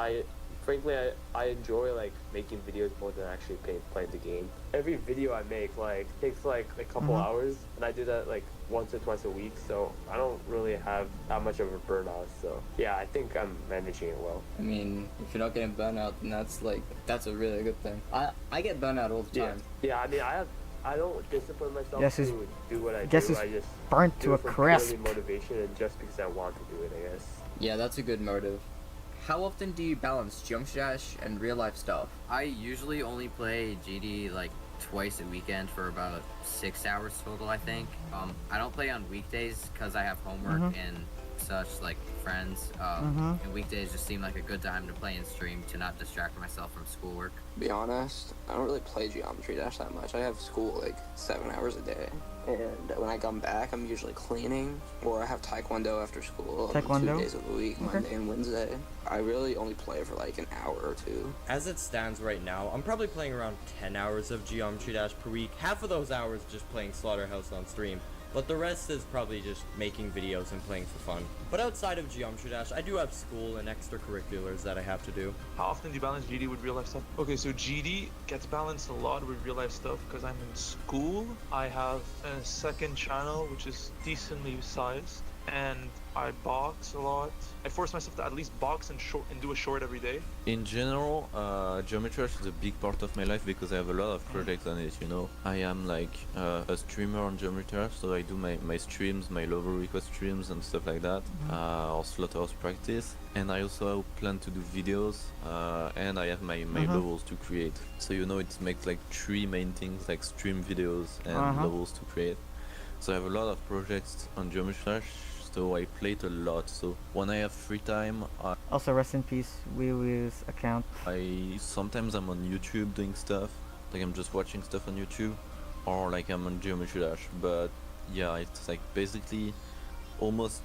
Speaker 13: frankly, I enjoy like making videos more than actually playing the game. Every video I make like takes like a couple hours, and I do that like once or twice a week, so I don't really have that much of a burnout. So yeah, I think I'm managing it well.
Speaker 21: I mean, if you're not getting burnout, then that's a really good thing. I get burnout all the time.
Speaker 13: Yeah, I mean, I don't discipline myself
Speaker 1: Yes,
Speaker 13: to do what I do.
Speaker 1: Guess
Speaker 13: I
Speaker 1: he's
Speaker 13: just
Speaker 1: burnt
Speaker 13: do
Speaker 1: to
Speaker 13: it
Speaker 1: a
Speaker 13: for
Speaker 1: crisp.
Speaker 13: purely motivation and just because I want to do it, I guess.
Speaker 21: Yeah, that's a good motive.
Speaker 14: How often do you balance Geometry Dash and real life stuff? I usually only play GD like twice a weekend for about 6 hours total, I think. I don't play on weekdays because I have homework and such, like friends. And weekdays just seem like a good time to play and stream to not distract myself from schoolwork.
Speaker 21: To be honest, I don't really play Geometry Dash that much. I have school like 7 hours a day. And when I come back, I'm usually cleaning, or I have Taekwondo after school on 2 days of the week, Monday and Wednesday. I really only play for like an hour or two.
Speaker 22: As it stands right now, I'm probably playing around 10 hours of Geometry Dash per week. Half of those hours just playing Slaughterhouse on stream, but the rest is probably just making videos and playing for fun. But outside of Geometry Dash, I do have school and extracurriculars that I have to do.
Speaker 12: How often do you balance GD with real life stuff? Okay, so GD gets balanced a lot with real life stuff because I'm in school. I have a second channel which is decently sized, and I box a lot. I force myself to at least box and do a short every day.
Speaker 18: In general, Geometry Dash is a big part of my life because I have a lot of projects on it, you know. I am like a streamer on Geometry Dash, so I do my streams, my lover request streams and stuff like that, or Slaughterhouse practice. And I also plan to do videos, and I have my levels to create. So you know, it makes like 3 main things, like stream videos and levels to create. So I have a lot of projects on Geometry Dash, so I play it a lot. So when I have free time,
Speaker 1: Also, rest in peace, Wiwi's account.
Speaker 18: sometimes I'm on YouTube doing stuff, like I'm just watching stuff on YouTube, or like I'm on Geometry Dash. But yeah, it's like basically almost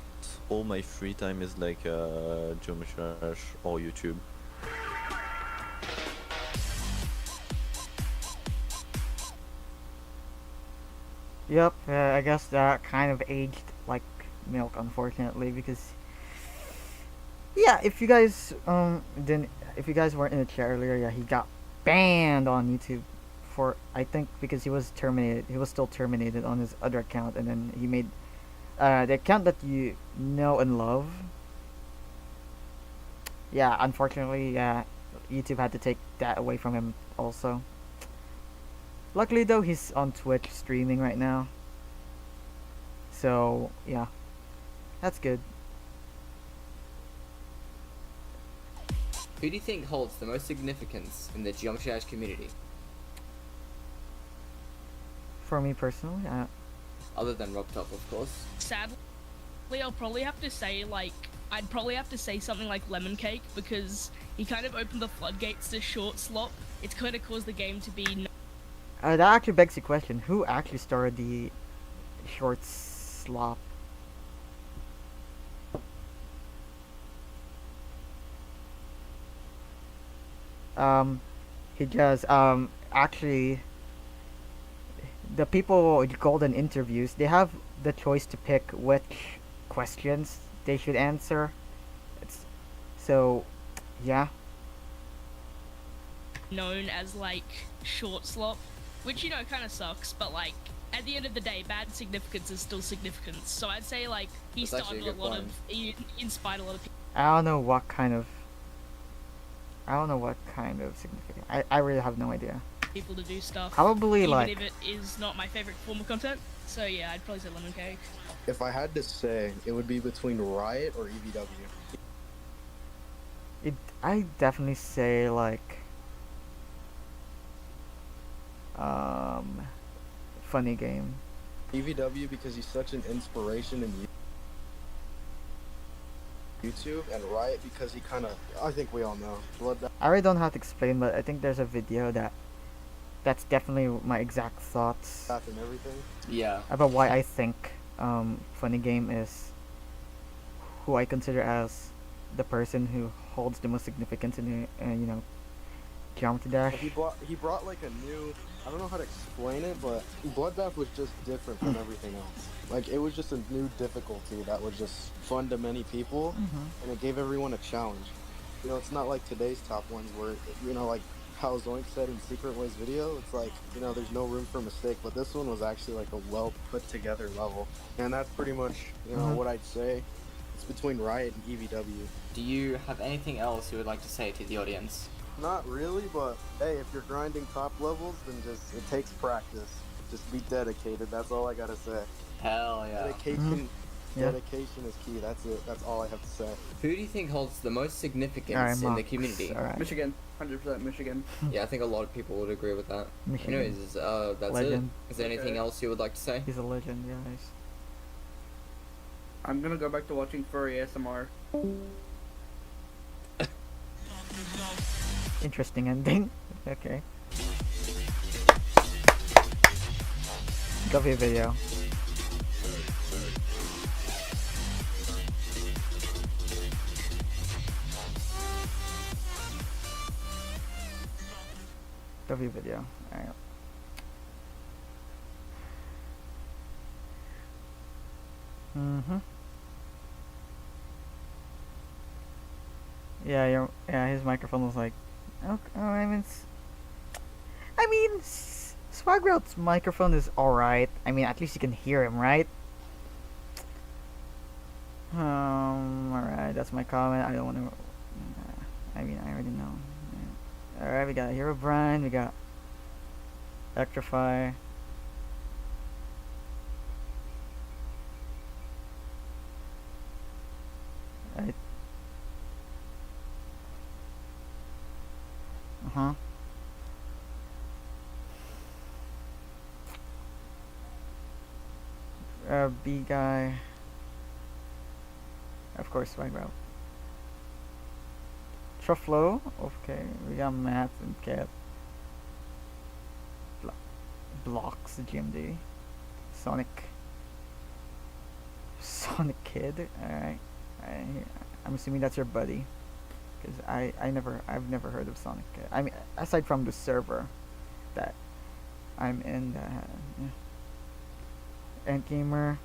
Speaker 18: all my free time is like Geometry Dash or YouTube.
Speaker 1: Yep, I guess that kind of aged like milk, unfortunately, because yeah, if you guys if you guys weren't in the chat earlier, yeah, he got banned on YouTube for, I think, because he was terminated. He was still terminated on his other account, and then he made the account that you know and love. Yeah, unfortunately, YouTube had to take that away from him also. Luckily though, he's on Twitch streaming right now. So, yeah. That's good.
Speaker 2: Who do you think holds the most significance in the Geometry Dash community?
Speaker 1: For me personally,
Speaker 2: Other than RobTop, of course.
Speaker 16: Sadly, I'll probably have to say, like, I'd probably have to say something like Lemon Cake, because he kind of opened the floodgates to short slop. It's kind of caused the game to be...
Speaker 1: that actually begs the question, who actually started the short slop? He just, actually, the people golden interviews, they have the choice to pick which questions they should answer. So, yeah.
Speaker 16: known as, like, short slop, which, you know, kind of sucks, but, like, at the end of the day, bad significance is still significance. So I'd say, like, he started a lot of, he inspired a lot of people.
Speaker 1: I don't know what kind of significance. I really have no idea.
Speaker 16: People to do stuff.
Speaker 1: Probably,
Speaker 16: even
Speaker 1: like...
Speaker 16: if it is not my favorite form of content. So yeah, I'd probably say Lemon Cake.
Speaker 5: If I had to say, it would be between Riot or EVW.
Speaker 1: I definitely say, like... funny game.
Speaker 5: EVW because he's such an inspiration in YouTube, and Riot because he kind of, I think we all know.
Speaker 1: I really don't have to explain, but I think there's a video that's definitely my exact thoughts.
Speaker 5: And everything.
Speaker 2: Yeah.
Speaker 1: About why I think funny game is who I consider as the person who holds the most significance in the, you know, Geometry Dash.
Speaker 5: He brought like a new, I don't know how to explain it, but Bloodbath was just different from everything else. Like, it was just a new difficulty that was just fun to many people, and it gave everyone a challenge. You know, it's not like today's top ones where, you know, like how Zoink said in Secret Ways video, it's like, you know, there's no room for mistake, but this one was actually like a well put together level. And that's pretty much, you know, what I'd say. It's between Riot and EVW.
Speaker 2: Do you have anything else you would like to say to the audience?
Speaker 5: Not really, but hey, if you're grinding top levels, then just, it takes practice. Just be dedicated, that's all I gotta say.
Speaker 2: Hell yeah.
Speaker 5: Dedication is key, that's it, that's all I have to say.
Speaker 2: Who do you think holds the most significance in the community?
Speaker 3: Michigan, 100% Michigan.
Speaker 2: Yeah, I think a lot of people would agree with that.
Speaker 1: Michigan.
Speaker 2: Anyways, that's
Speaker 1: Legend.
Speaker 2: it. Is there anything else you would like to say?
Speaker 1: He's a legend, guys.
Speaker 3: I'm gonna go back to watching furry ASMR.
Speaker 1: Interesting ending. Okay. W video. W video. Alright. Yeah, his microphone was like, oh, I mean, Swagrout's microphone is alright. I mean, at least you can hear him, right? Alright, that's my comment. I don't want to. I mean, I already know. Yeah. Alright, we got Hero Brian, we got Electrify. Right. Uh-huh. B guy. Of course, right route. Trufflo. Okay, we got Matt and Cat. Blocks GMD. Sonic. Sonic Kid. Alright. I'm assuming that's your buddy. Because I've never heard of Sonic Kid. I mean, aside from the server that I'm in, yeah. Ant Gamer,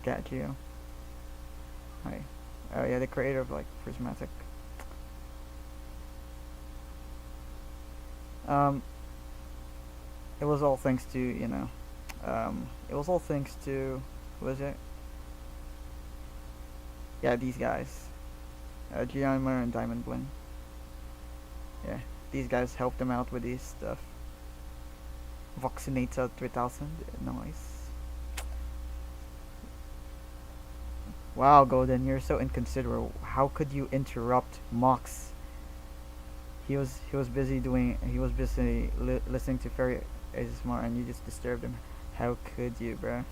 Speaker 1: got you. Hi. Oh yeah, the creator of like Prismatic. It was all thanks to, you know, it was all thanks to, who was it? Yeah, these guys. Giamer and Diamond Bling. Yeah, these guys helped them out with this stuff. Voxinator 3000, nice. Wow, Golden, you're so inconsiderate. How could you interrupt Mox? He was busy listening to Fairy ASMR and you just disturbed him. How could you, bro?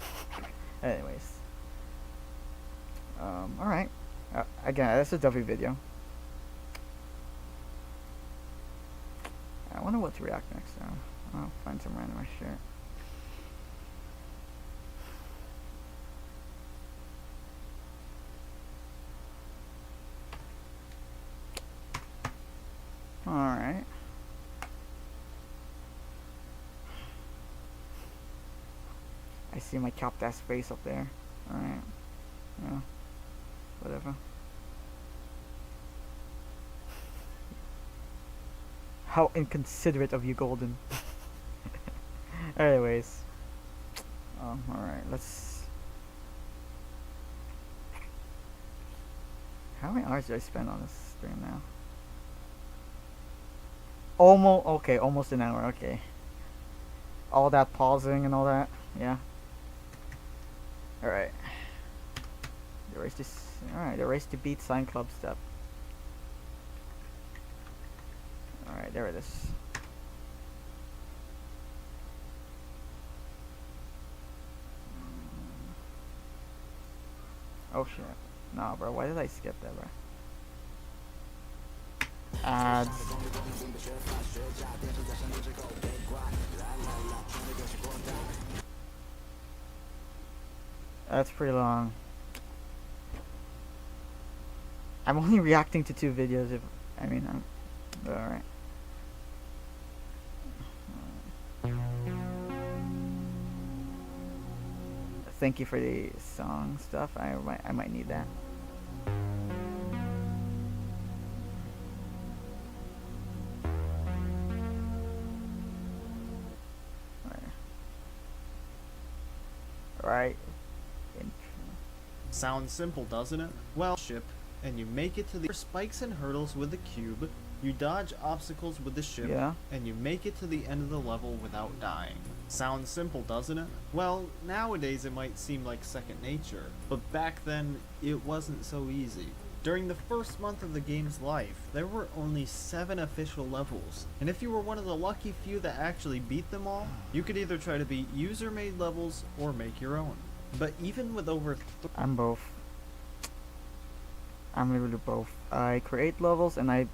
Speaker 1: Anyways. Alright. Again, that's a Duffy video. I wonder what to react next now. I'll find some random shit. Alright. I see my chopped ass face up there. Alright. Yeah. Whatever. How inconsiderate of you, Golden. Anyways. Alright, let's... How many hours did I spend on this stream now? Almost an hour, okay. All that pausing and all that, yeah. Alright. The race to beat Sign Club step. Alright, there it is. Oh shit. Nah, bro, why did I skip that, bro? Ads. That's pretty long. I'm only reacting to 2 videos if, I mean, I'm, alright. Thank you for the song stuff, I might need that. Right.
Speaker 19: Sounds simple, doesn't it? Well, ship, and you make it to the spikes and hurdles with the cube, you dodge obstacles with the ship,
Speaker 1: yeah,
Speaker 19: and you make it to the end of the level without dying. Sounds simple, doesn't it? Well, nowadays it might seem like second nature, but back then it wasn't so easy. During the first month of the game's life, there were only 7 official levels, and if you were one of the lucky few that actually beat them all, you could either try to beat user-made levels or make your own. But even with over
Speaker 1: I'm both. I'm literally both. I create levels and I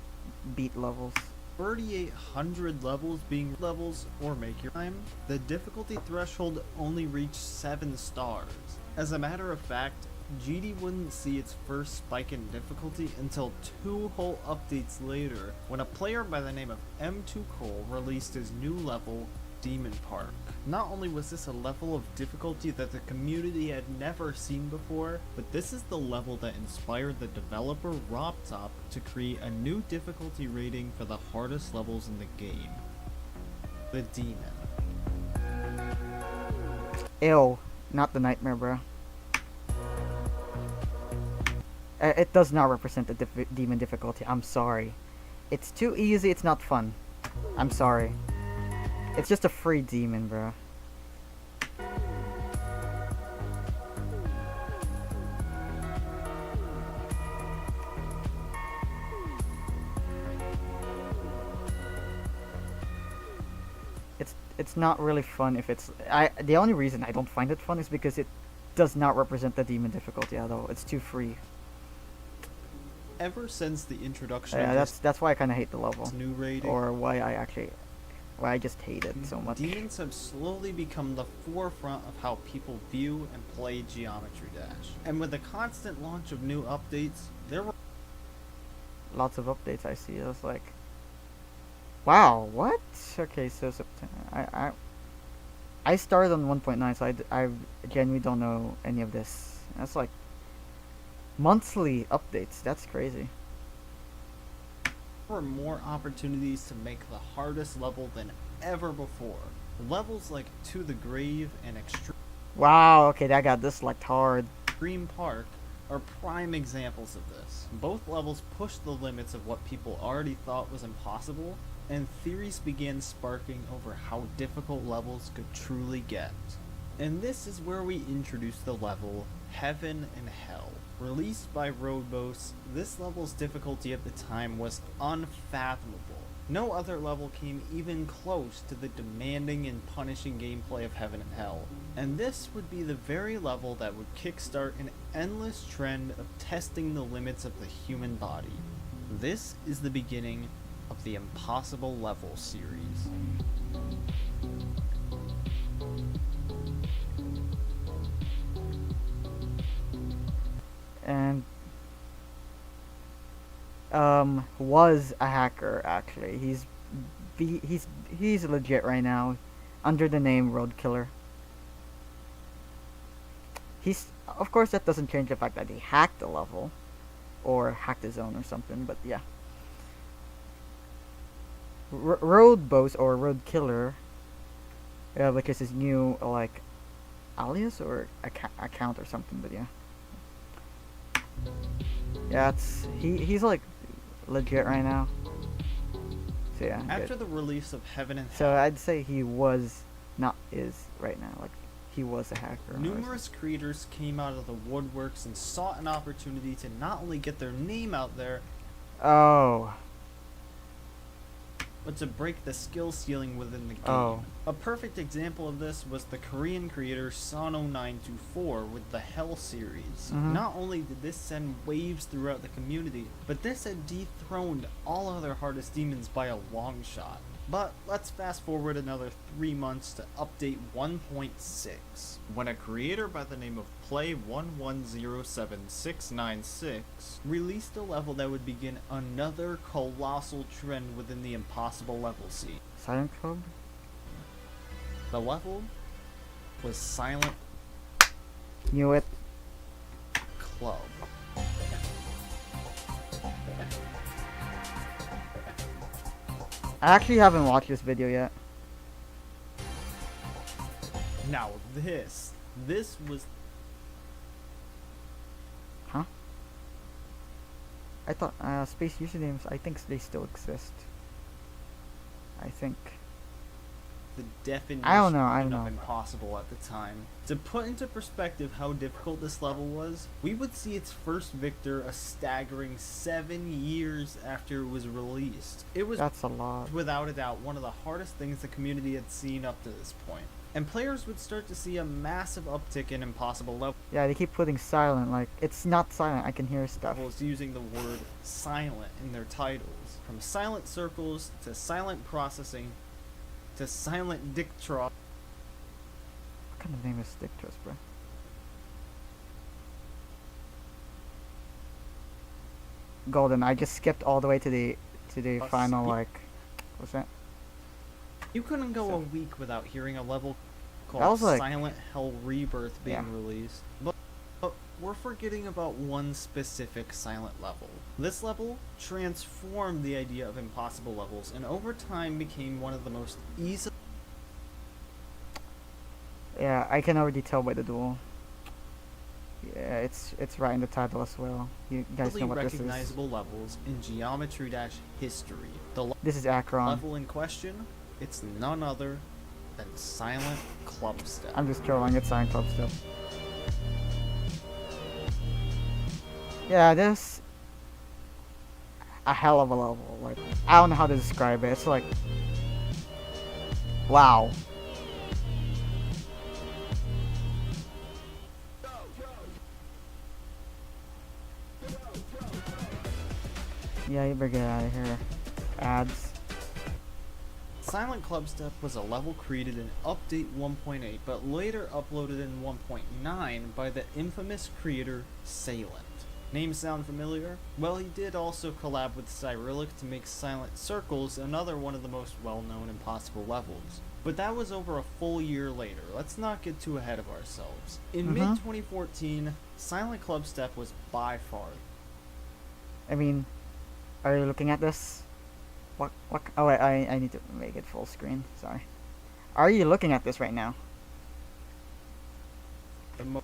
Speaker 1: beat levels.
Speaker 19: 3,800 levels being levels or make your time, the difficulty threshold only reached 7 stars. As a matter of fact, GD wouldn't see its first spike in difficulty until 2 whole updates later, when a player by the name of M2 Cole released his new level, Demon Park. Not only was this a level of difficulty that the community had never seen before, but this is the level that inspired the developer RobTop to create a new difficulty rating for the hardest levels in the game. The Demon.
Speaker 1: Ew, not the nightmare, bro. It does not represent the demon difficulty. I'm sorry. It's too easy. It's not fun. I'm sorry. It's just a free demon, bro. It's not really fun if it's... The only reason I don't find it fun is because it does not represent the demon difficulty at all. It's too free.
Speaker 19: Ever since the introduction
Speaker 1: Yeah,
Speaker 19: of
Speaker 1: that's why I kind of hate the level.
Speaker 19: new rating,
Speaker 1: Or why I just hate it so much.
Speaker 19: demons have slowly become the forefront of how people view and play Geometry Dash. And with the constant launch of new updates, there were
Speaker 1: Lots of updates I see. I was like, wow, what? Okay, so September. I started on 1.9, so I genuinely don't know any of this. That's like monthly updates. That's crazy.
Speaker 19: were more opportunities to make the hardest level than ever before. Levels like To the Grave and
Speaker 1: Wow, okay, that got disliked hard.
Speaker 19: Extreme Park are prime examples of this. Both levels pushed the limits of what people already thought was impossible, and theories began sparking over how difficult levels could truly get. And this is where we introduce the level Heaven and Hell. Released by Roadbos, this level's difficulty at the time was unfathomable. No other level came even close to the demanding and punishing gameplay of Heaven and Hell. And this would be the very level that would kickstart an endless trend of testing the limits of the human body. This is the beginning of the Impossible Level series.
Speaker 1: And was a hacker actually. He's legit right now, under the name Roadkiller. Of course that doesn't change the fact that he hacked the level, or hacked the zone or something. But yeah, Roadbos or Roadkiller, which is his new like alias or account or something. But yeah. Yeah, he's like legit right now. So yeah.
Speaker 19: After the release of Heaven and Hell,
Speaker 1: so I'd say he was, not is right now. Like he was a hacker.
Speaker 19: Numerous creators came out of the woodworks and sought an opportunity to not only get their name out there, but to break the skill ceiling within the game. A perfect example of this was the Korean creator Sono924 with the Hell series. Not only did this send waves throughout the community, but this had dethroned all other hardest demons by a long shot. But let's fast forward another 3 months to update 1.6, when a creator by the name of Play1107696 released a level that would begin another colossal trend within the impossible level scene.
Speaker 1: Silent Club?
Speaker 19: The level was Silent
Speaker 1: Knew it.
Speaker 19: Club.
Speaker 1: I actually haven't watched this video yet.
Speaker 19: Now this was...
Speaker 1: Huh? I thought space usernames, I think they still exist. I think.
Speaker 19: The definition
Speaker 1: I don't know.
Speaker 19: of impossible at the time. To put into perspective how difficult this level was, we would see its first victor a staggering 7 years after it was released. It was,
Speaker 1: that's a lot,
Speaker 19: without a doubt, one of the hardest things the community had seen up to this point. And players would start to see a massive uptick in impossible levels.
Speaker 1: Yeah, they keep putting silent, like, it's not silent, I can hear stuff.
Speaker 19: Using the word silent in their titles. From silent circles to silent processing to silent dictros.
Speaker 1: What kind of name is dictros, bro? Golden, I just skipped all the way to the final, like, what's that?
Speaker 19: You couldn't go a week without hearing a level
Speaker 1: That
Speaker 19: called
Speaker 1: was like-
Speaker 19: Silent Hell Rebirth being released. But we're forgetting about one specific silent level. This level transformed the idea of impossible levels and over time became one of the most easy.
Speaker 1: Yeah, I can already tell by the duel. Yeah, it's right in the title as well. You guys know what this is.
Speaker 19: Recognizable levels in Geometry Dash history.
Speaker 1: This is Akron.
Speaker 19: Level in question, it's none other than Silent Club Step.
Speaker 1: I'm just trolling. It's Silent Club Step. Yeah, this a hell of a level. Like, I don't know how to describe it. It's like, wow. Yeah, you better get out of here. Ads.
Speaker 19: Silent Club Step was a level created in Update 1.8, but later uploaded in 1.9 by the infamous creator Salent. Name sound familiar? Well, he did also collab with Cyrillic to make Silent Circles another one of the most well-known impossible levels. But that was over a full year later. Let's not get too ahead of ourselves. In mid-2014, Silent Club Step was by far...
Speaker 1: I mean, are you looking at this? What? Oh wait, I need to make it full screen. Sorry. Are you looking at this right now?
Speaker 19: The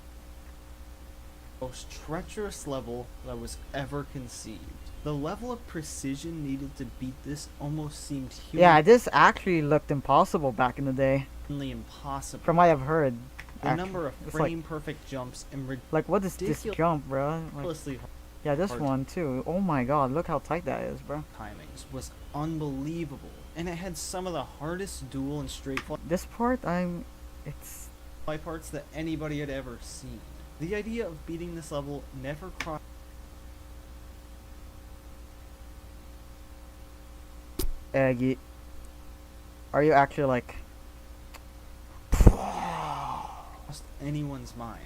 Speaker 19: most treacherous level that was ever conceived. The level of precision needed to beat this almost seemed human.
Speaker 1: Yeah, this actually looked impossible back in the day.
Speaker 19: Impossible.
Speaker 1: From what I've heard.
Speaker 19: The number of frame-perfect jumps and
Speaker 1: like, what is this jump, bro? Like, yeah, this one too. Oh my god, look how tight that is, bro.
Speaker 19: Timings was unbelievable, and it had some of the hardest dual and straight
Speaker 1: this part, it's
Speaker 19: by parts that anybody had ever seen. The idea of beating this level never crossed.
Speaker 1: Aggie, are you actually like
Speaker 19: crossed anyone's mind?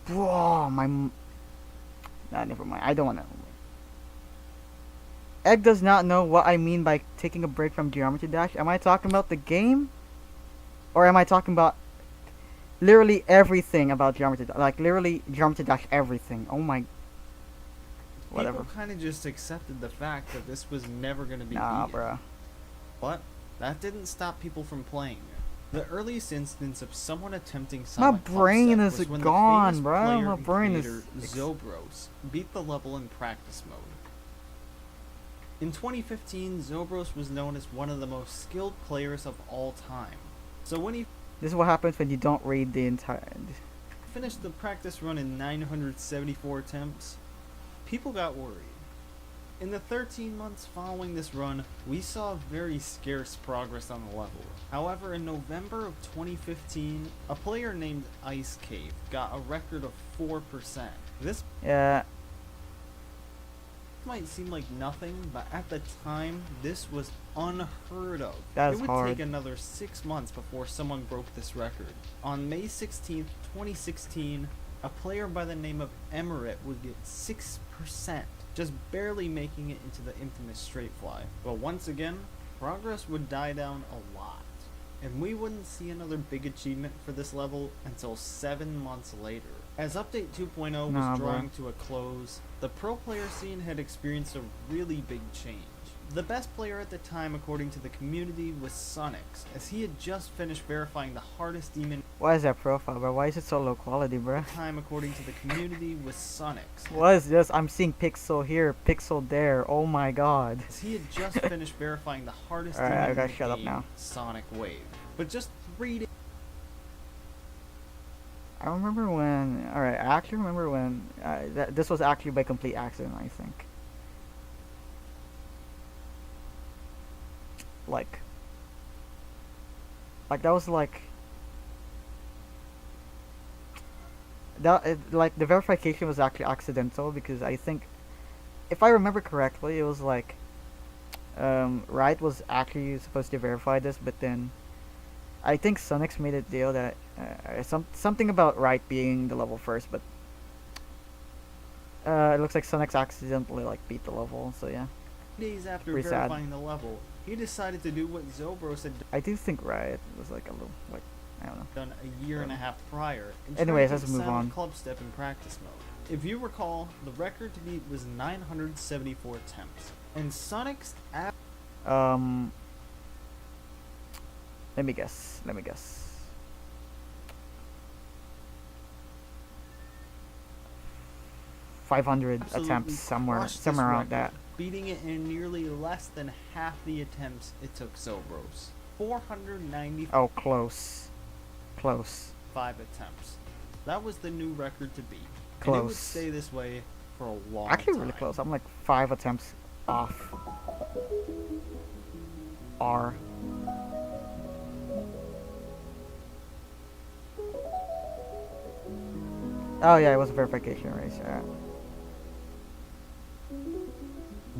Speaker 1: Whoa, nah, never mind. I don't want to. Egg does not know what I mean by taking a break from Geometry Dash. Am I talking about the game? Or am I talking about literally everything about Geometry Dash? Like, literally Geometry Dash everything. Oh my... Whatever.
Speaker 19: People kind of just accepted the fact that this was never going to be
Speaker 1: Nah,
Speaker 19: beaten.
Speaker 1: bruh.
Speaker 19: But that didn't stop people from playing. The earliest instance of someone attempting
Speaker 1: My
Speaker 19: Silent
Speaker 1: brain
Speaker 19: Club
Speaker 1: is
Speaker 19: Step was when
Speaker 1: gone,
Speaker 19: the famous
Speaker 1: bro.
Speaker 19: player
Speaker 1: My
Speaker 19: and
Speaker 1: brain
Speaker 19: creator
Speaker 1: is...
Speaker 19: Zobros beat the level in practice mode. In 2015, Zobros was known as one of the most skilled players of all time. So when he
Speaker 1: This is what happens when you don't read the entire...
Speaker 19: finished the practice run in 974 attempts, people got worried. In the 13 months following this run, we saw very scarce progress on the level. However, in November of 2015, a player named Ice Cave got a record of 4%. This might seem like nothing, but at the time, this was unheard of.
Speaker 1: That's
Speaker 19: it would
Speaker 1: hard.
Speaker 19: take another 6 months before someone broke this record. On May 16th, 2016, a player by the name of Emirate would get 6%, just barely making it into the infamous straight fly. But once again, progress would die down a lot, and we wouldn't see another big achievement for this level until 7 months later. As Update 2.0 was drawing to a close, the pro player scene had experienced a really big change. The best player at the time, according to the community, was Sonix, as he had just finished verifying the hardest demon.
Speaker 1: Why is that profile, bro? Why is it so low quality, bro?
Speaker 19: Time, according to the community, was Sonix.
Speaker 1: What is this? I'm seeing pixel here, pixel there. Oh my god.
Speaker 19: As he had just finished verifying the hardest
Speaker 1: Alright,
Speaker 19: demon
Speaker 1: I gotta
Speaker 19: in the
Speaker 1: shut up
Speaker 19: game,
Speaker 1: now.
Speaker 19: Sonic Wave. But just 3 days.
Speaker 1: I remember when... Alright, I actually remember when... this was actually by complete accident, I think. Like, that was like... like, the verification was actually accidental, because I think... If I remember correctly, it was like... Riot was actually supposed to verify this, but then... I think Sonix made a deal that... something about Riot being the level first, but... it looks like Sonix accidentally, like, beat the level, so yeah.
Speaker 19: Days after
Speaker 1: Pretty
Speaker 19: verifying the level, he decided to do what Zobros had
Speaker 1: I do think Riot was like a little, like, I don't know.
Speaker 19: done a year and a half prior. and
Speaker 1: Anyways,
Speaker 19: tried to
Speaker 1: let's move
Speaker 19: Silent
Speaker 1: on.
Speaker 19: Club Step in practice mode. If you recall, the record to beat was 974 attempts, and Sonic's
Speaker 1: let me guess. 500
Speaker 19: absolutely
Speaker 1: attempts somewhere
Speaker 19: crushed this
Speaker 1: somewhere around
Speaker 19: record,
Speaker 1: that.
Speaker 19: beating it in nearly less than half the attempts it took Zobros. 495
Speaker 1: Oh, close. Close.
Speaker 19: attempts. That was the new record to beat. And it would
Speaker 1: Close.
Speaker 19: stay this way for a long
Speaker 1: Actually,
Speaker 19: time.
Speaker 1: really close. I'm like 5 attempts off. R. Oh yeah, it was a verification race. Yeah.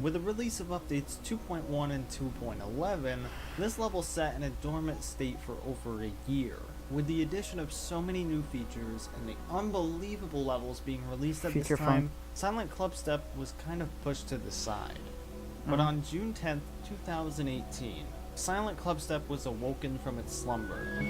Speaker 19: With the release of updates 2.1 and 2.11, this level sat in a dormant state for over a year. With the addition of so many new features and the unbelievable levels being released at
Speaker 1: Feature
Speaker 19: this time, Silent Clubstep was kind of pushed to the side. But on June 10th, 2018, Silent Clubstep was awoken from its slumber.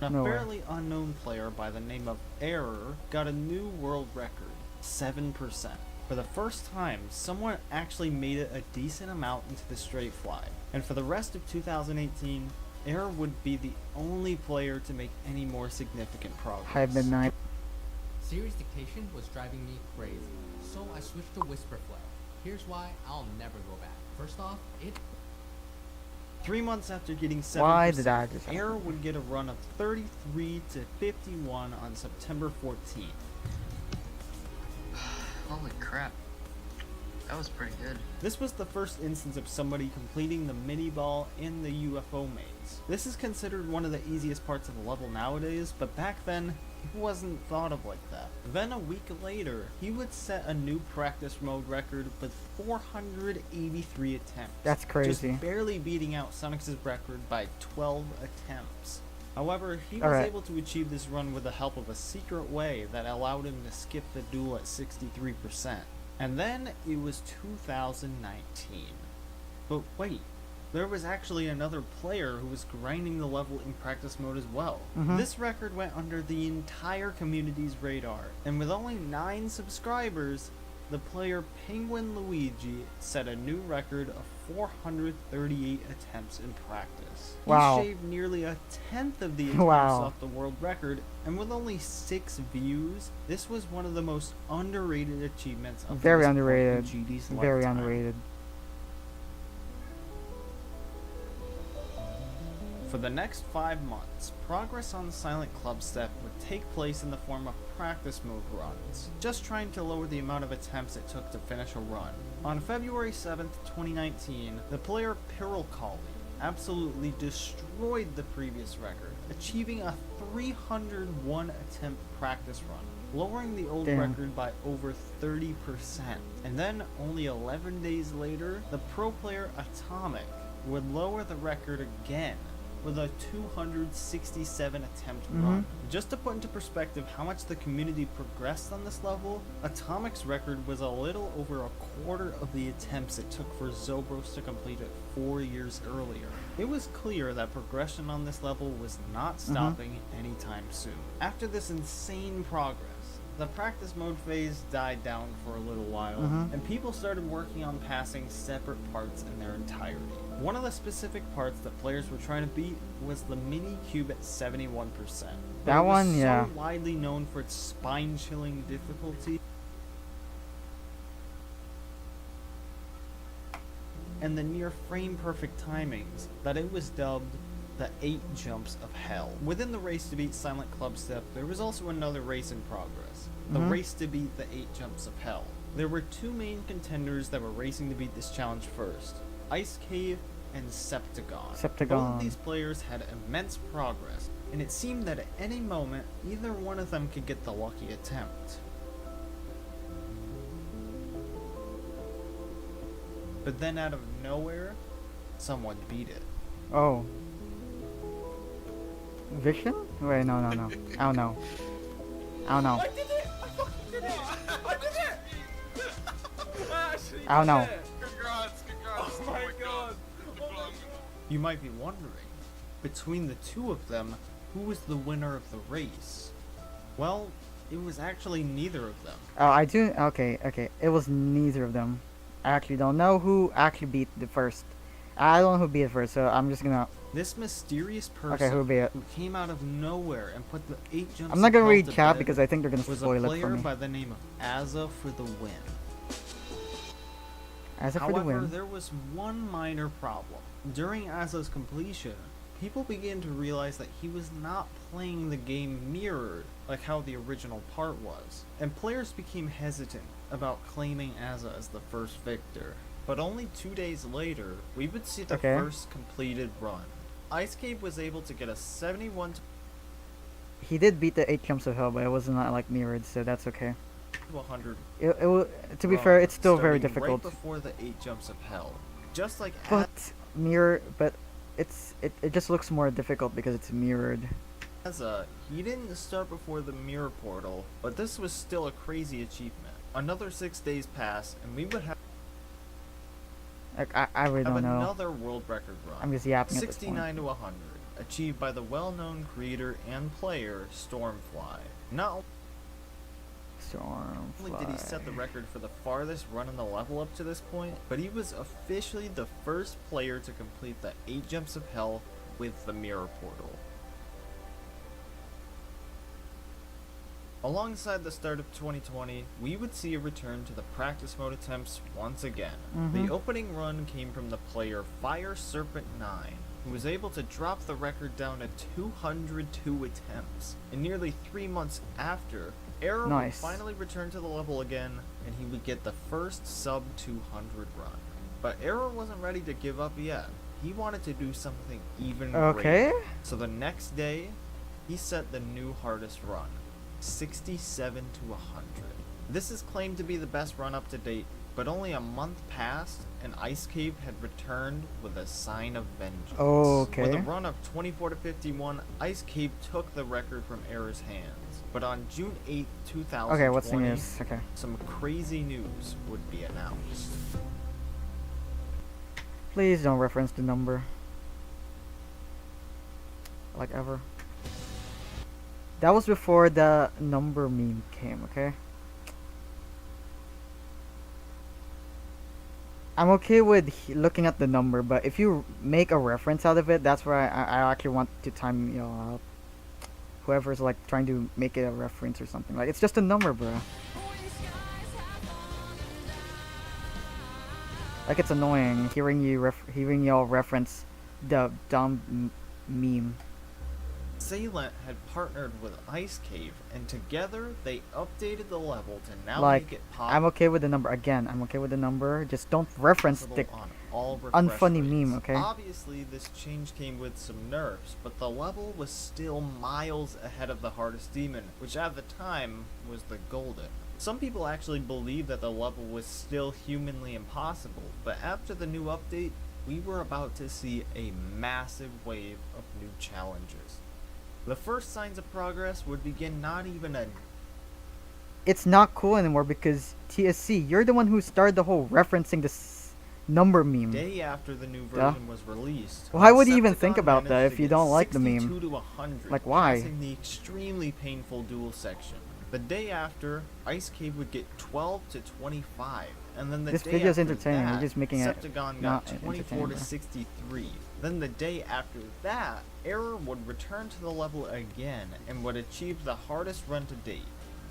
Speaker 19: A
Speaker 1: No way.
Speaker 19: fairly unknown player by the name of Error got a new world record, 7%. For the first time, someone actually made it a decent amount into the straight fly. And for the rest of 2018, Error would be the only player to make any more significant progress.
Speaker 1: High midnight.
Speaker 10: Serious dictation was driving me crazy, so I switched to Whisper Flow. Here's why I'll never go back. First off, it
Speaker 19: 3 months after getting 7%,
Speaker 1: Why did that just happen?
Speaker 19: Error would get a run of 33 to 51 on September 14th.
Speaker 3: Holy crap. That was pretty good.
Speaker 19: This was the first instance of somebody completing the mini ball in the UFO maze. This is considered one of the easiest parts of the level nowadays, but back then, it wasn't thought of like that. Then a week later, he would set a new practice mode record with 483 attempts.
Speaker 1: That's crazy.
Speaker 19: Just barely beating out Sonic's record by 12 attempts. However, he was
Speaker 1: Alright.
Speaker 19: able to achieve this run with the help of a secret way that allowed him to skip the duel at 63%. And then it was 2019. But wait, there was actually another player who was grinding the level in practice mode as well.
Speaker 1: Mhm.
Speaker 19: This record went under the entire community's radar, and with only 9 subscribers, the player Penguin Luigi set a new record of 438 attempts in practice.
Speaker 1: Wow.
Speaker 19: He shaved nearly a tenth of the attempts
Speaker 1: Wow.
Speaker 19: off the world record, and with only 6 views, this was one of the most underrated achievements of
Speaker 1: Very
Speaker 19: this point in
Speaker 1: underrated.
Speaker 19: GD's
Speaker 1: Very
Speaker 19: lifetime.
Speaker 1: underrated.
Speaker 19: For the next 5 months, progress on Silent Clubstep would take place in the form of practice mode runs, just trying to lower the amount of attempts it took to finish a run. On February 7th, 2019, the player Piralcali absolutely destroyed the previous record, achieving a 301 attempt practice run, lowering the old
Speaker 1: Damn.
Speaker 19: record by over 30%. And then, only 11 days later, the pro player Atomic would lower the record again, with a 267 attempt run. Just to put into perspective how much the community progressed on this level, Atomic's record was a little over a quarter of the attempts it took for Zobros to complete it 4 years earlier. It was clear that progression on this level was not stopping anytime soon. After this insane progress, the practice mode phase died down for a little while, and people started working on passing separate parts in their entirety. One of the specific parts that players were trying to beat was the mini cube at 71%. But
Speaker 1: That
Speaker 19: it was
Speaker 1: one,
Speaker 19: so
Speaker 1: yeah.
Speaker 19: widely known for its spine-chilling difficulty and the near frame-perfect timings that it was dubbed the 8 Jumps of Hell. Within the race to beat Silent Clubstep, there was also another race in progress, the race to beat the 8 Jumps of Hell. There were 2 main contenders that were racing to beat this challenge first, Ice Cave and Septagon. Both
Speaker 1: Septagon.
Speaker 19: of these players had immense progress, and it seemed that at any moment, either one of them could get the lucky attempt. But then out of nowhere, someone beat it.
Speaker 1: Oh. Vision? Wait, no. I don't know.
Speaker 20: I did it! I fucking did it! I did it! Actually,
Speaker 1: I don't know.
Speaker 20: Congrats! Oh my god!
Speaker 19: You might be wondering, between the 2 of them, who was the winner of the race? Well, it was actually neither of them.
Speaker 1: Oh, I do. Okay. It was neither of them. I actually don't know who actually beat the first I don't know who beat it first, so I'm just gonna.
Speaker 19: This mysterious person
Speaker 1: Okay, who beat it?
Speaker 19: who came out of nowhere and put the 8 jumps.
Speaker 1: I'm not gonna
Speaker 19: of
Speaker 1: read
Speaker 19: hell to
Speaker 1: chat
Speaker 19: bed
Speaker 1: because I think they're gonna
Speaker 19: was
Speaker 1: spoil
Speaker 19: a
Speaker 1: it for
Speaker 19: player
Speaker 1: me.
Speaker 19: by the name of Azza for the win.
Speaker 1: Azza for
Speaker 19: However,
Speaker 1: the win.
Speaker 19: there was one minor problem. During Azza's completion, people began to realize that he was not playing the game mirrored like how the original part was, and players became hesitant about claiming Azza as the first victor. But only 2 days later, we would see the
Speaker 1: Okay.
Speaker 19: first completed run. Ice Cave was able to get a 71
Speaker 1: He did beat the 8 jumps of hell, but it was not like mirrored, so that's okay.
Speaker 19: to 100.
Speaker 1: To be fair, it's still very
Speaker 19: starting
Speaker 1: difficult.
Speaker 19: Right before the 8 jumps of hell, just like
Speaker 1: But it just looks more difficult because it's mirrored.
Speaker 19: Azza, he didn't start before the mirror portal, but this was still a crazy achievement. Another 6 days pass, and we would have
Speaker 1: Like, I really don't know.
Speaker 19: another world record run.
Speaker 1: I'm just yapping at this point.
Speaker 19: 69 to 100, achieved by the well-known creator and player Stormfly. Not only did he set the record for the farthest run in the level up to this point, but he was officially the first player to complete the 8 jumps of hell with the mirror portal. Alongside the start of 2020, we would see a return to the practice mode attempts once again.
Speaker 1: Mhm.
Speaker 19: The opening run came from the player Fire Serpent 9, who was able to drop the record down to 202 attempts. And nearly 3 months after, Error
Speaker 1: Nice.
Speaker 19: would finally return to the level again, and he would get the first sub 200 run. But Error wasn't ready to give up yet. He wanted to do something even
Speaker 1: Okay.
Speaker 19: greater. So the next day, he set the new hardest run. 67 to 100. This is claimed to be the best run up to date, but only a month passed and Ice Cave had returned with a sign of vengeance.
Speaker 1: Okay.
Speaker 19: With a run of 24 to 51, Ice Cave took the record from Error's hands. But on June 8th, 2020,
Speaker 1: Okay, what's the news? Okay.
Speaker 19: some crazy news would be announced.
Speaker 1: Please don't reference the number. Like ever. That was before the number meme came, okay? I'm okay with looking at the number, but if you make a reference out of it, that's where I actually want to time you know out. Whoever's like trying to make it a reference or something. Like, it's just a number, bro. Like, it's annoying hearing y'all reference the dumb meme.
Speaker 19: Salient had partnered with Ice Cave, and together they updated the level to now
Speaker 1: Like,
Speaker 19: make it possible
Speaker 1: I'm okay with the number. Again, I'm okay with the number. Just don't reference the
Speaker 19: on all refresh
Speaker 1: unfunny
Speaker 19: rates.
Speaker 1: meme, okay?
Speaker 19: Obviously, this change came with some nerfs, but the level was still miles ahead of the hardest demon, which at the time was the golden. Some people actually believed that the level was still humanly impossible, but after the new update, we were about to see a massive wave of new challengers. The first signs of progress would begin not even a
Speaker 1: It's not cool anymore because TSC, you're the one who started the whole referencing this number meme.
Speaker 19: day after the new
Speaker 1: Duh.
Speaker 19: version was released.
Speaker 1: Why would you even
Speaker 19: Decepticon
Speaker 1: think about that
Speaker 19: managed
Speaker 1: if
Speaker 19: to
Speaker 1: you
Speaker 19: get
Speaker 1: don't like the
Speaker 19: 62
Speaker 1: meme?
Speaker 19: to 100,
Speaker 1: Like, why?
Speaker 19: passing the extremely painful duel section. The day after, Ice Cave would get 12 to 25, and then the
Speaker 1: This
Speaker 19: day
Speaker 1: video's
Speaker 19: after
Speaker 1: entertaining,
Speaker 19: that,
Speaker 1: you're just making it
Speaker 19: Decepticon
Speaker 1: not
Speaker 19: got 24
Speaker 1: entertaining,
Speaker 19: to
Speaker 1: bro.
Speaker 19: 63. Then the day after that, Error would return to the level again and would achieve the hardest run to date,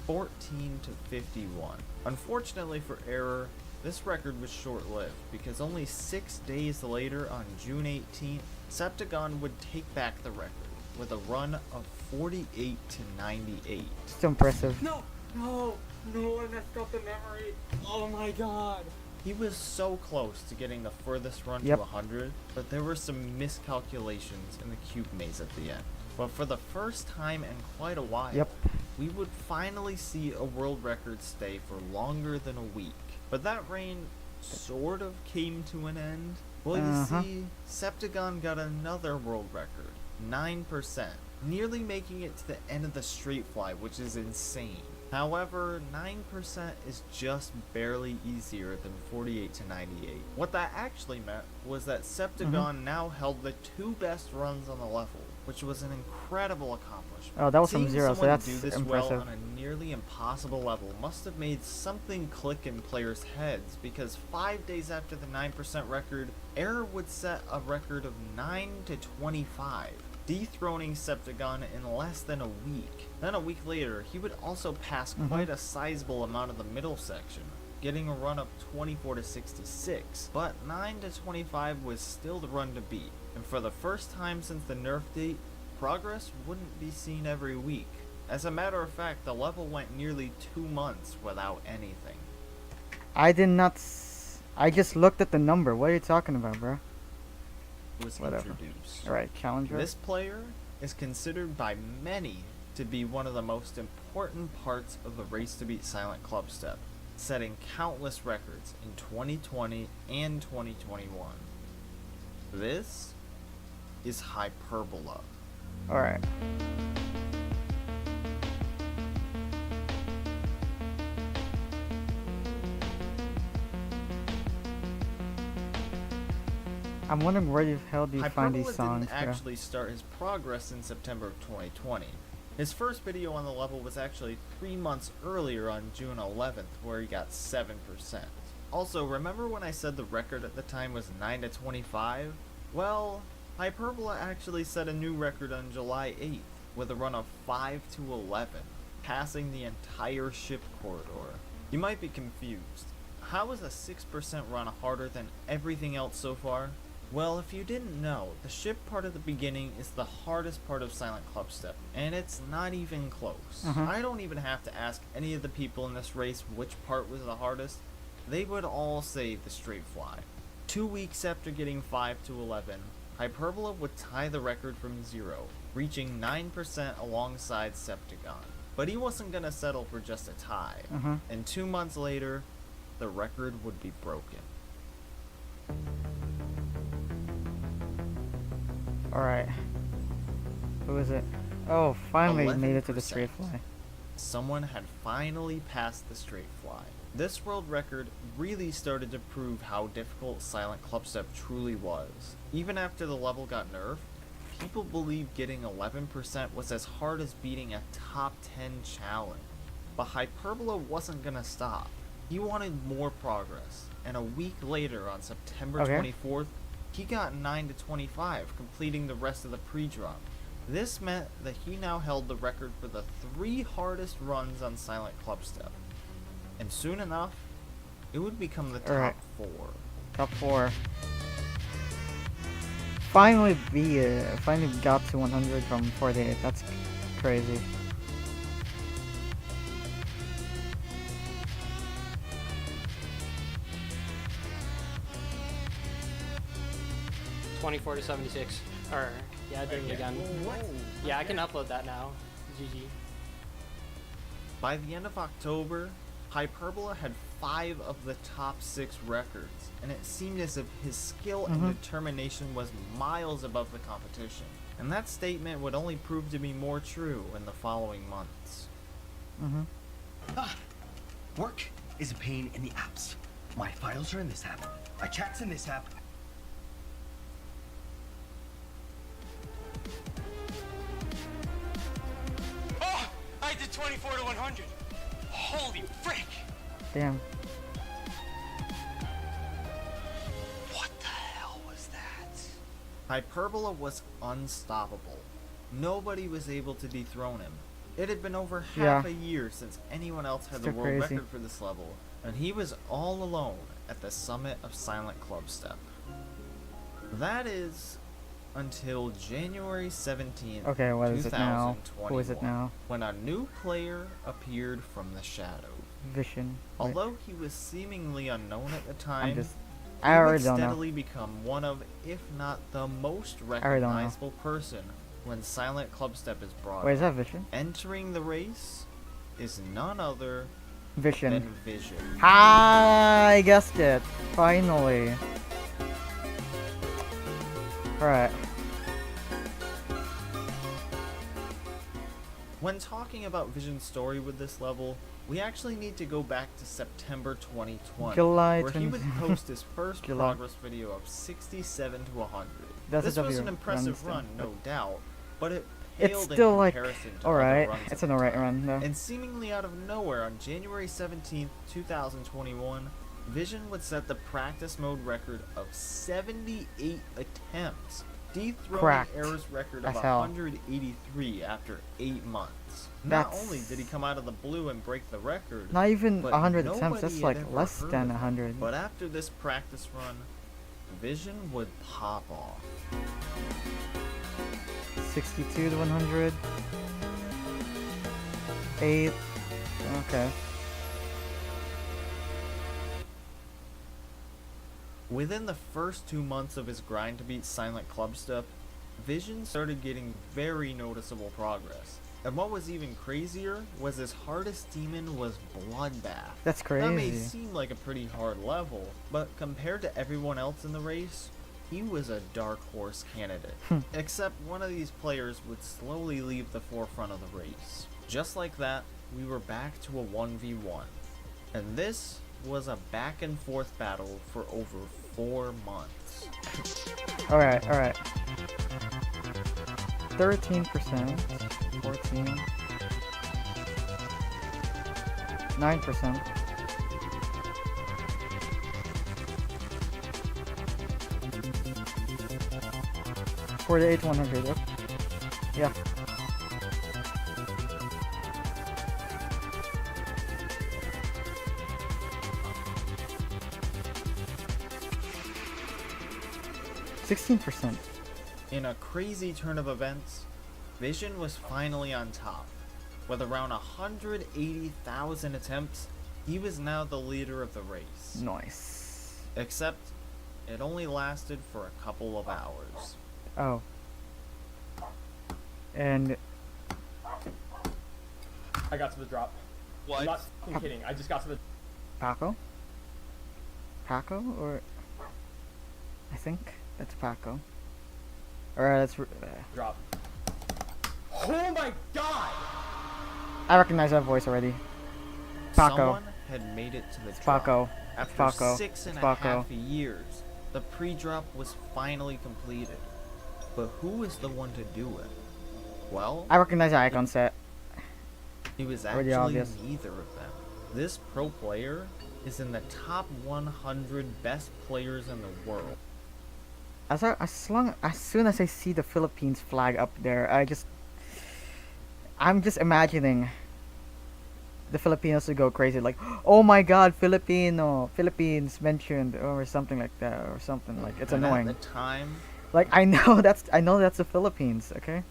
Speaker 19: 14 to 51. Unfortunately for Error, this record was short-lived because only 6 days later, on June 18th, Decepticon would take back the record with a run of 48 to 98.
Speaker 1: Still impressive.
Speaker 10: No, I messed up the memory. Oh my god.
Speaker 19: He was so close to getting the furthest run
Speaker 1: Yep.
Speaker 19: to 100, but there were some miscalculations in the cube maze at the end. But for the first time in quite a while,
Speaker 1: Yep.
Speaker 19: we would finally see a world record stay for longer than a week. But that reign sort of came to an end. Well, you see, Septagon got another world record, 9%, nearly making it to the end of the straight fly, which is insane. However, 9% is just barely easier than 48 to 98. What that actually meant was that Septagon now held the 2 best runs on the level, which was an incredible accomplishment.
Speaker 1: Oh, that was from
Speaker 19: Seeing
Speaker 1: zero, so
Speaker 19: someone
Speaker 1: that's
Speaker 19: do this
Speaker 1: impressive.
Speaker 19: well on a nearly impossible level must have made something click in players' heads, because 5 days after the 9% record, Error would set a record of 9 to 25, dethroning Septagon in less than a week. Then a week later, he would also pass quite a sizable amount of the middle section, getting a run of 24 to 66, but 9 to 25 was still the run to beat, and for the first time since the nerf date, progress wouldn't be seen every week. As a matter of fact, the level went nearly 2 months without anything.
Speaker 1: I did not. I just looked at the number. What are you talking about, bro?
Speaker 19: Was
Speaker 1: Whatever.
Speaker 19: introduced.
Speaker 1: Alright, challenger.
Speaker 19: This player is considered by many to be one of the most important parts of the race to beat Silent Clubstep, setting countless records in 2020 and 2021. This is Hyperbola.
Speaker 1: Alright. I'm wondering where the hell do you find these songs,
Speaker 19: didn't actually start his progress in September of 2020. His first video on the level was actually 3 months earlier on June 11th, where he got 7%. Also, remember when I said the record at the time was 9 to 25? Well, Hyperbola actually set a new record on July 8th, with a run of 5 to 11, passing the entire ship corridor. You might be confused. How is a 6% run harder than everything else so far? Well, if you didn't know, the ship part at the beginning is the hardest part of Silent Clubstep, and it's not even close. I don't even have to ask any of the people in this race which part was the hardest. They would all say the straight fly. 2 weeks after getting 5 to 11, Hyperbola would tie the record from 0, reaching 9% alongside Septagon. But he wasn't gonna settle for just a tie, and 2 months later, the record would be broken.
Speaker 1: Alright. Who is it? Oh, finally
Speaker 19: 11%.
Speaker 1: made it to the straight fly.
Speaker 19: Someone had finally passed the straight fly. This world record really started to prove how difficult Silent Clubstep truly was. Even after the level got nerfed, people believed getting 11% was as hard as beating a top 10 challenge. But Hyperbola wasn't gonna stop. He wanted more progress, and a week later on September 24th, he got 9 to 25, completing the rest of the pre-drop. This meant that he now held the record for the 3 hardest runs on Silent Clubstep. And soon enough, it would become the top 4.
Speaker 1: Top 4. Finally finally got to 100 from 48. That's crazy.
Speaker 4: $24 to $76. Or yeah, I did it again.
Speaker 19: What?
Speaker 4: Yeah, I can upload that now. GG.
Speaker 19: By the end of October, Hyperbola had 5 of the top 6 records, and it seemed as if his skill and determination was miles above the competition. And that statement would only prove to be more true in the following months.
Speaker 11: Work is a pain in the apps. My files are in this app. My chat's in this app. Oh! I did 24 to 100. Holy frick!
Speaker 1: Damn.
Speaker 11: What the hell was that?
Speaker 19: Hyperbola was unstoppable. Nobody was able to dethrone him. It had been over half a year since anyone else had the world record for this level, and he was all alone at the summit of Silent Clubstep. That is until January 17th,
Speaker 1: Okay, what is it now?
Speaker 19: 2021,
Speaker 1: Who is it now?
Speaker 19: when a new player appeared from the shadows.
Speaker 1: Vision.
Speaker 19: Although he was seemingly unknown at the time,
Speaker 1: I
Speaker 19: he
Speaker 1: already
Speaker 19: would
Speaker 1: don't know.
Speaker 19: steadily become one of, if not the most recognizable person when Silent Clubstep is brought
Speaker 1: Wait, is
Speaker 19: up.
Speaker 1: that Vision?
Speaker 19: Entering the race is none other
Speaker 1: Vision.
Speaker 19: than Vision.
Speaker 1: I guessed it. Finally. Alright.
Speaker 19: When talking about Vision's story with this level, we actually need to go back to September 2020,
Speaker 1: July
Speaker 19: where he would
Speaker 1: 20
Speaker 19: post his first
Speaker 1: July.
Speaker 19: progress video of 67 to 100.
Speaker 1: That's
Speaker 19: This
Speaker 1: a
Speaker 19: was
Speaker 1: W,
Speaker 19: an
Speaker 1: I
Speaker 19: impressive
Speaker 1: understand,
Speaker 19: run, no doubt, but it paled
Speaker 1: It's still
Speaker 19: in
Speaker 1: like
Speaker 19: comparison to
Speaker 1: alright.
Speaker 19: other runs
Speaker 1: It's
Speaker 19: of
Speaker 1: an
Speaker 19: the
Speaker 1: alright
Speaker 19: game.
Speaker 1: run though.
Speaker 19: And seemingly out of nowhere, on January 17th, 2021, Vision would set the practice mode record of 78 attempts, dethroning
Speaker 1: Cracked
Speaker 19: Era's record of
Speaker 1: as hell.
Speaker 19: 183 after 8 months. Not
Speaker 1: That's-
Speaker 19: only did he come out of the blue and break the record,
Speaker 1: Not even
Speaker 19: but
Speaker 1: 100 attempts.
Speaker 19: nobody
Speaker 1: That's
Speaker 19: had
Speaker 1: like
Speaker 19: ever
Speaker 1: less
Speaker 19: heard
Speaker 1: than
Speaker 19: of him.
Speaker 1: 100.
Speaker 19: But after this practice run, Vision would pop off.
Speaker 1: 62 to 100. 8. Okay.
Speaker 19: Within the first 2 months of his grind to beat Silent Clubstep, Vision started getting very noticeable progress. And what was even crazier was his hardest demon was Bloodbath.
Speaker 1: That's
Speaker 19: That may
Speaker 1: crazy.
Speaker 19: seem like a pretty hard level, but compared to everyone else in the race, he was a dark horse candidate. Except one of these players would slowly leave the forefront of the race. Just like that, we were back to a 1v1. And this was a back and forth battle for over 4 months.
Speaker 1: Alright, alright. 13%. 14. 9%. $48 to 100. Yep. Yeah. %.
Speaker 19: In a crazy turn of events, Vision was finally on top. With around 180,000 attempts, he was now the leader of the race.
Speaker 1: Nice.
Speaker 19: Except, it only lasted for a couple of hours.
Speaker 1: Oh. And
Speaker 6: I got to the drop.
Speaker 3: What?
Speaker 6: I'm not fucking kidding. I just got to the.
Speaker 1: Paco? Paco or I think that's Paco. Alright, let's
Speaker 6: drop. Oh my god!
Speaker 1: I recognize that voice already. Paco.
Speaker 19: Someone had made it to the
Speaker 1: It's
Speaker 19: drop.
Speaker 1: Paco.
Speaker 19: After
Speaker 1: Paco.
Speaker 19: 6 and
Speaker 1: It's
Speaker 19: a
Speaker 1: Paco.
Speaker 19: half years, the pre-drop was finally completed. But who was the one to do it? Well,
Speaker 1: I recognize the icon set.
Speaker 19: it was
Speaker 1: Already
Speaker 19: actually
Speaker 1: obvious.
Speaker 19: neither of them. This pro player is in the top 100 best players in the world.
Speaker 1: As soon as I see the Philippines flag up there, I'm just imagining the Filipinos to go crazy, like, oh my God, Philippines mentioned, or something like that, or something like it's
Speaker 19: And
Speaker 1: annoying.
Speaker 19: At the time,
Speaker 1: Like I know that's the Philippines, okay?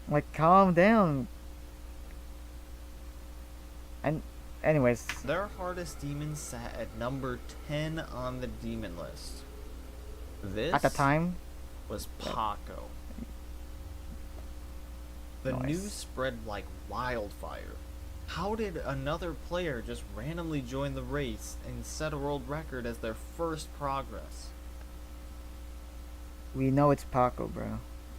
Speaker 1: Like calm down. And anyways,
Speaker 19: their hardest demon sat at number 10 on the demon list. This
Speaker 1: at the time,
Speaker 19: was Paco. The
Speaker 1: Nice.
Speaker 19: news spread like wildfire. How did another player just randomly join the race and set a world record as their first progress?
Speaker 1: we know it's Paco, bro.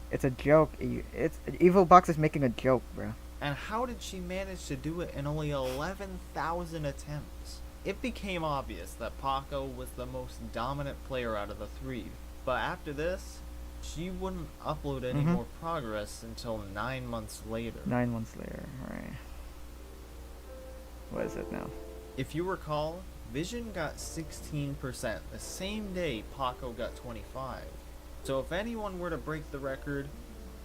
Speaker 1: It's a joke. It's Evil Box is making a joke, bro.
Speaker 19: And how did she manage to do it in only 11,000 attempts? It became obvious that Paco was the most dominant player out of the three, but after this, she wouldn't upload any
Speaker 1: Mhm.
Speaker 19: more progress until 9 months later.
Speaker 1: 9 months later, alright. What is it now?
Speaker 19: If you recall, Vision got 16% the same day Paco got 25. So if anyone were to break the record,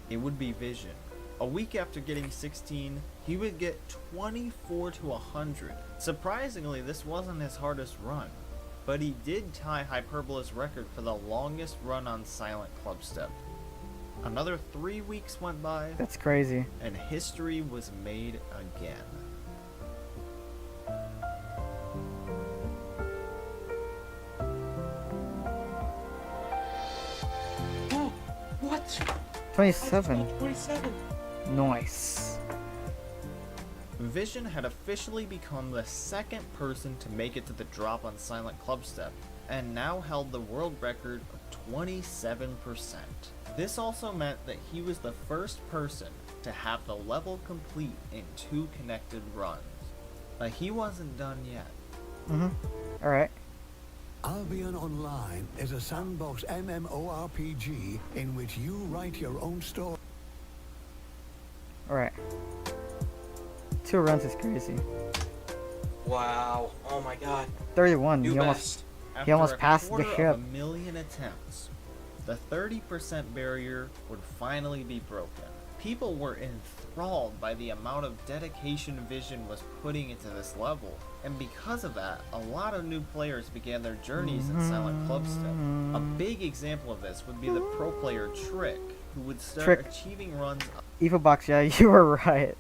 Speaker 19: it would be Vision. A week after getting 16, he would get 24 to 100. Surprisingly, this wasn't his hardest run, but he did tie Hyperbola's record for the longest run on Silent Clubstep. Another 3 weeks went by.
Speaker 1: That's crazy.
Speaker 19: And history was made again.
Speaker 11: Oh, what?
Speaker 1: 27.
Speaker 11: 27.
Speaker 1: Nice.
Speaker 19: Vision had officially become the second person to make it to the drop on Silent Clubstep, and now held the world record of 27%. This also meant that he was the first person to have the level complete in 2 connected runs. But he wasn't done yet.
Speaker 1: Alright.
Speaker 8: Albion Online is a sandbox MMORPG in which you write your own story.
Speaker 1: Alright. 2 runs is crazy.
Speaker 11: Wow. Oh my god.
Speaker 1: 31.
Speaker 11: New
Speaker 1: He
Speaker 11: best.
Speaker 1: almost passed the
Speaker 19: After a
Speaker 1: ship.
Speaker 19: quarter of a million attempts, the 30% barrier would finally be broken. People were enthralled by the amount of dedication Vision was putting into this level, and because of that, a lot of new players began their journeys in Silent Clubstep. A big example of this would be the pro player Trick, who would start
Speaker 1: Trick.
Speaker 19: achieving runs
Speaker 1: EvoBox, yeah, you were right.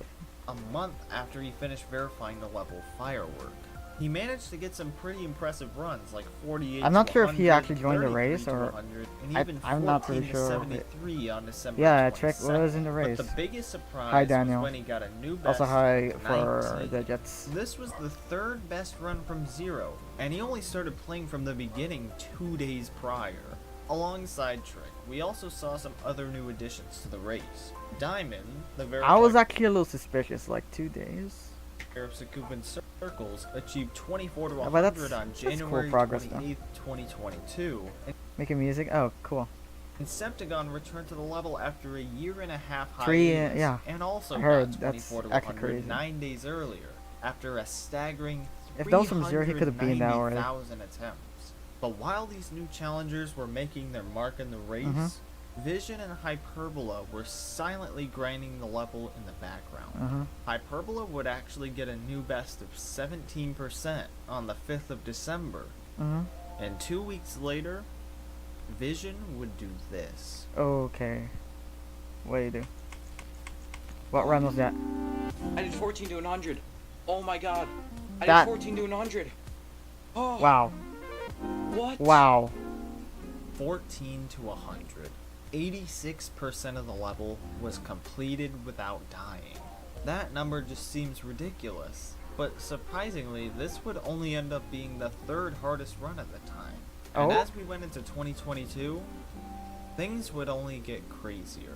Speaker 19: a month after he finished verifying the level Firework. He managed to get some pretty impressive runs, like 48
Speaker 1: I'm not
Speaker 19: to
Speaker 1: sure if he
Speaker 19: 100,
Speaker 1: actually joined the
Speaker 19: 33
Speaker 1: race
Speaker 19: to
Speaker 1: or
Speaker 19: 100, and
Speaker 1: I-
Speaker 19: even
Speaker 1: I'm not really
Speaker 19: 14 to
Speaker 1: sure of it.
Speaker 19: 73 on December
Speaker 1: Yeah, Trick
Speaker 19: 22nd.
Speaker 1: was in the race.
Speaker 19: But the biggest surprise
Speaker 1: Hi, Daniel.
Speaker 19: was when he got a new best
Speaker 1: Also hi
Speaker 19: of
Speaker 1: for
Speaker 19: 19.
Speaker 1: the Jets.
Speaker 19: This was the 3rd best run from 0, and he only started playing from the beginning 2 days prior. Alongside Trick, we also saw some other new additions to the race. Diamond, the very
Speaker 1: I was actually a little suspicious, like 2 days.
Speaker 19: of Sakubin Circles, achieved 24 to
Speaker 1: Yeah,
Speaker 19: 100
Speaker 1: but
Speaker 19: on
Speaker 1: that's cool
Speaker 19: January
Speaker 1: progress,
Speaker 19: 28th, 2022.
Speaker 1: Making music? Oh, cool.
Speaker 19: And Septagon returned to the level after a year and a half
Speaker 1: Three,
Speaker 19: hiatus,
Speaker 1: yeah.
Speaker 19: and also
Speaker 1: I heard
Speaker 19: got
Speaker 1: that's
Speaker 19: 24 to
Speaker 1: actually
Speaker 19: 100
Speaker 1: crazy.
Speaker 19: 9 days earlier, after a staggering
Speaker 1: If that was from 0, he could have been there already.
Speaker 19: 390,000 attempts. But while these new challengers were making their mark in the race,
Speaker 1: Mhm.
Speaker 19: Vision and Hyperbola were silently grinding the level in the background.
Speaker 1: Uh-huh.
Speaker 19: Hyperbola would actually get a new best of 17% on the 5th of December.
Speaker 1: Mhm.
Speaker 19: And 2 weeks later, Vision would do this.
Speaker 1: Okay. What do you do? What run was that?
Speaker 11: I did 14 to 100. Oh my god. I
Speaker 1: That-
Speaker 11: did 14 to 100. Oh.
Speaker 1: Wow.
Speaker 11: What?
Speaker 1: Wow.
Speaker 19: 14 to 100. 86% of the level was completed without dying. That number just seems ridiculous. But surprisingly, this would only end up being the 3rd hardest run at the time. And
Speaker 1: Oh?
Speaker 19: as we went into 2022, things would only get crazier.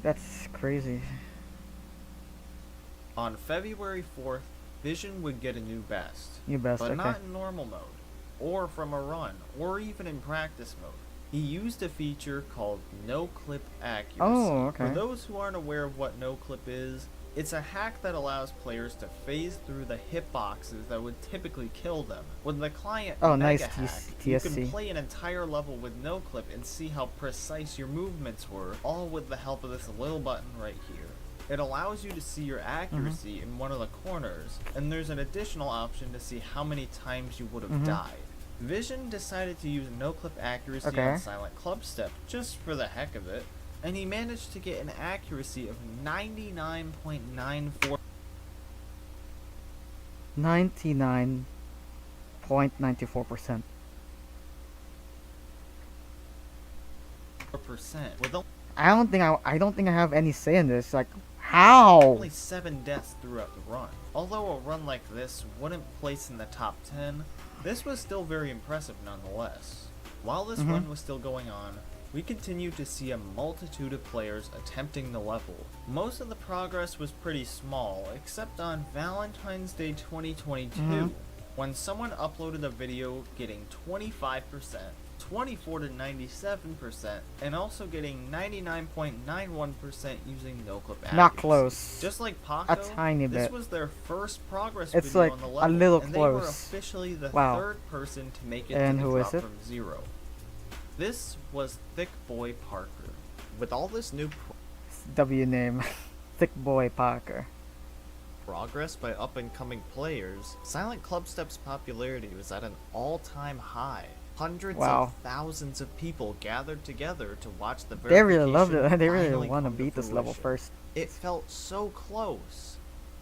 Speaker 1: That's crazy.
Speaker 19: On February 4th, Vision would get a new best.
Speaker 1: New best,
Speaker 19: but
Speaker 1: okay.
Speaker 19: not in normal mode, or from a run, or even in practice mode. He used a feature called no clip accuracy.
Speaker 1: Oh, okay.
Speaker 19: For those who aren't aware of what no clip is, it's a hack that allows players to phase through the hitboxes that would typically kill them. With the client
Speaker 1: Oh, nice,
Speaker 19: mega hack,
Speaker 1: TSC.
Speaker 19: you can play an entire level with no clip and see how precise your movements were, all with the help of this little button right here. It allows you to see your accuracy in one of the corners, and there's an additional option to see how many times you would have died. Vision decided to use no-clip accuracy
Speaker 1: Okay.
Speaker 19: on Silent Clubstep just for the heck of it, and he managed to get an accuracy of 99.94%.
Speaker 1: 99.94%. I don't think I have any say in this. Like, how?
Speaker 19: Only 7 deaths throughout the run. Although a run like this wouldn't place in the top 10, this was still very impressive nonetheless. While this run was still going on, we continued to see a multitude of players attempting the level. Most of the progress was pretty small, except on Valentine's Day 2022, when someone uploaded a video getting 25%, 24 to 97%, and also getting 99.91% using no-clip accuracy.
Speaker 1: Not close.
Speaker 19: Just like Paco,
Speaker 1: A tiny
Speaker 19: this
Speaker 1: bit.
Speaker 19: was their first progress
Speaker 1: It's
Speaker 19: video
Speaker 1: like
Speaker 19: on the
Speaker 1: a
Speaker 19: level,
Speaker 1: little
Speaker 19: and they were
Speaker 1: close.
Speaker 19: officially the
Speaker 1: Wow.
Speaker 19: 3rd person to make it
Speaker 1: And
Speaker 19: to the
Speaker 1: who is
Speaker 19: drop
Speaker 1: it?
Speaker 19: from 0. This was Thick Boy Parker. With all this new
Speaker 1: W name. Thick Boy Parker.
Speaker 19: progress by up-and-coming players, Silent Clubstep's popularity was at an all-time high. Hundreds
Speaker 1: Wow.
Speaker 19: of thousands of people gathered together to watch the
Speaker 1: They really loved it.
Speaker 19: verification
Speaker 1: They really
Speaker 19: finally
Speaker 1: want to
Speaker 19: come
Speaker 1: beat this level
Speaker 19: fruition.
Speaker 1: first.
Speaker 19: It felt so close,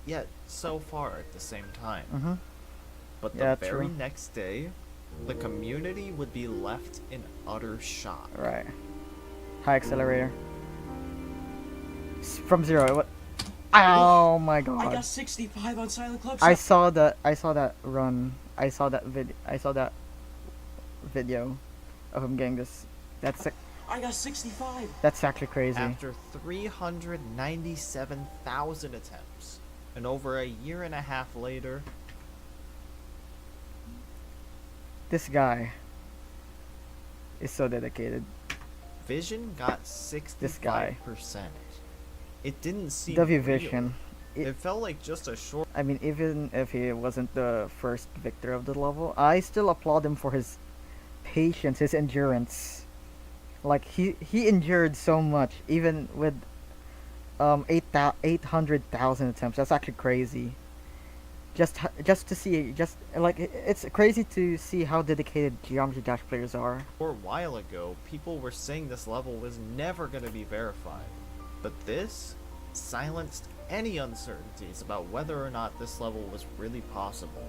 Speaker 19: yet so far at the same time. But the
Speaker 1: Yeah,
Speaker 19: very
Speaker 1: true.
Speaker 19: next day, the community would be left in utter shock.
Speaker 1: Right. High accelerator. From 0. What? Oh my god.
Speaker 11: I got 65 on Silent Club.
Speaker 1: I saw that run. I saw that video of him getting this.
Speaker 11: I got 65.
Speaker 1: That's actually crazy.
Speaker 19: After 397,000 attempts, and over a year and a half later,
Speaker 1: This guy is so dedicated.
Speaker 19: Vision got 65%.
Speaker 1: This guy.
Speaker 19: it didn't seem
Speaker 1: W
Speaker 19: real.
Speaker 1: Vision.
Speaker 19: It felt like just a short.
Speaker 1: I mean, even if he wasn't the first victor of the level, I still applaud him for his patience, his endurance. Like he endured so much, even with 800,000 attempts. That's actually crazy. Just to see, just like it's crazy to see how dedicated Geometry Dash players are.
Speaker 19: A while ago, people were saying this level was never going to be verified, but this silenced any uncertainties about whether or not this level was really possible.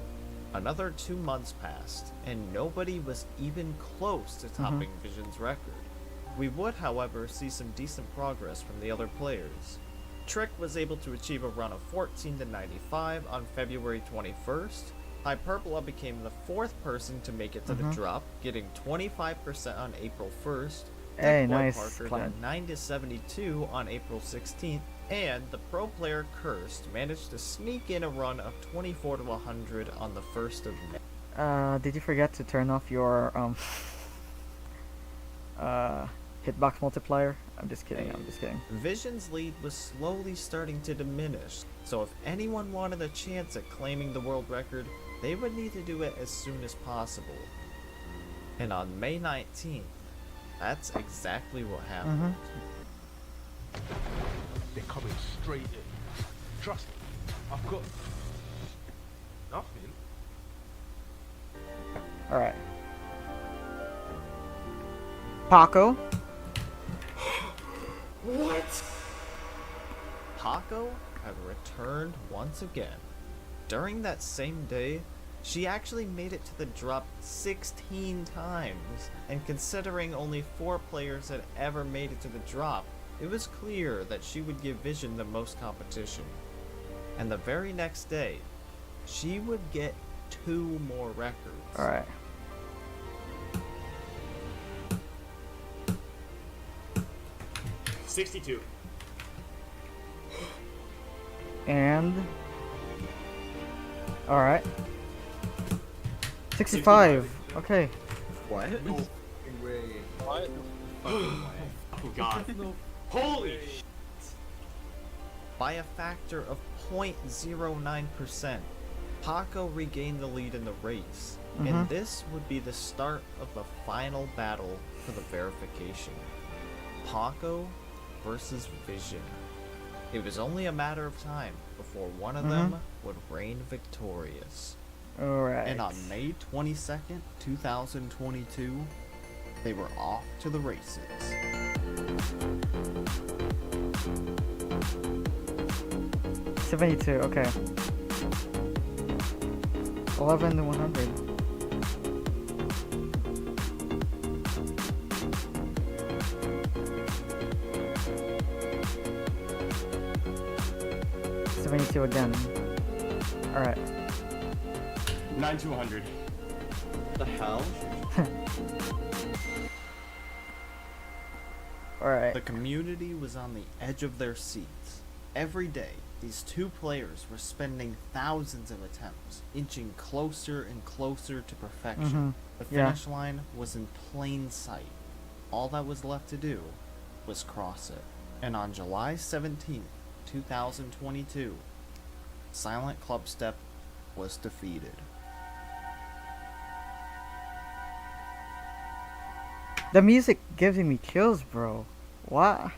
Speaker 19: Another 2 months passed, and nobody was even close to topping Vision's record. We would, however, see some decent progress from the other players. Trick was able to achieve a run of 14 to 95 on February 21st. Hyperbola became the 4th person to make it to the drop, getting 25% on April 1st.
Speaker 1: Hey,
Speaker 19: Boy
Speaker 1: nice,
Speaker 19: Parker
Speaker 1: Clan.
Speaker 19: got 9 to 72 on April 16th, and the pro player Cursed managed to sneak in a run of 24 to 100 on the 1st of May.
Speaker 1: Did you forget to turn off your hitbox multiplier? I'm just kidding. I'm just kidding.
Speaker 19: Vision's lead was slowly starting to diminish, so if anyone wanted a chance at claiming the world record, they would need to do it as soon as possible. And on May 19th, that's exactly what happened.
Speaker 8: They're coming straight in. Trust me, I've got nothing.
Speaker 1: Alright. Paco.
Speaker 19: What? Paco had returned once again. During that same day, she actually made it to the drop 16 times, and considering only 4 players had ever made it to the drop, it was clear that she would give Vision the most competition. And the very next day, she would get 2 more records.
Speaker 1: Alright.
Speaker 8: $62.
Speaker 1: And alright. 65. Okay.
Speaker 8: What? No way. What? Oh god. Holy shit.
Speaker 19: By a factor of 0.09%, Paco regained the lead in the race, and this would be the start of the final battle for the verification. Paco versus Vision. It was only a matter of time before one of them would reign victorious.
Speaker 1: Alright.
Speaker 19: And on May 22nd, 2022, they were off to the races.
Speaker 1: $72, okay. 11 to 100. $72 again. Alright.
Speaker 8: 9 to 100.
Speaker 22: The hell?
Speaker 1: Alright.
Speaker 19: The community was on the edge of their seats. Every day, these 2 players were spending thousands of attempts, inching closer and closer to perfection. The finish line was in plain sight. All that was left to do was cross it. And on July 17th, 2022, Silent Clubstep was defeated.
Speaker 1: The music gives me chills, bro. What?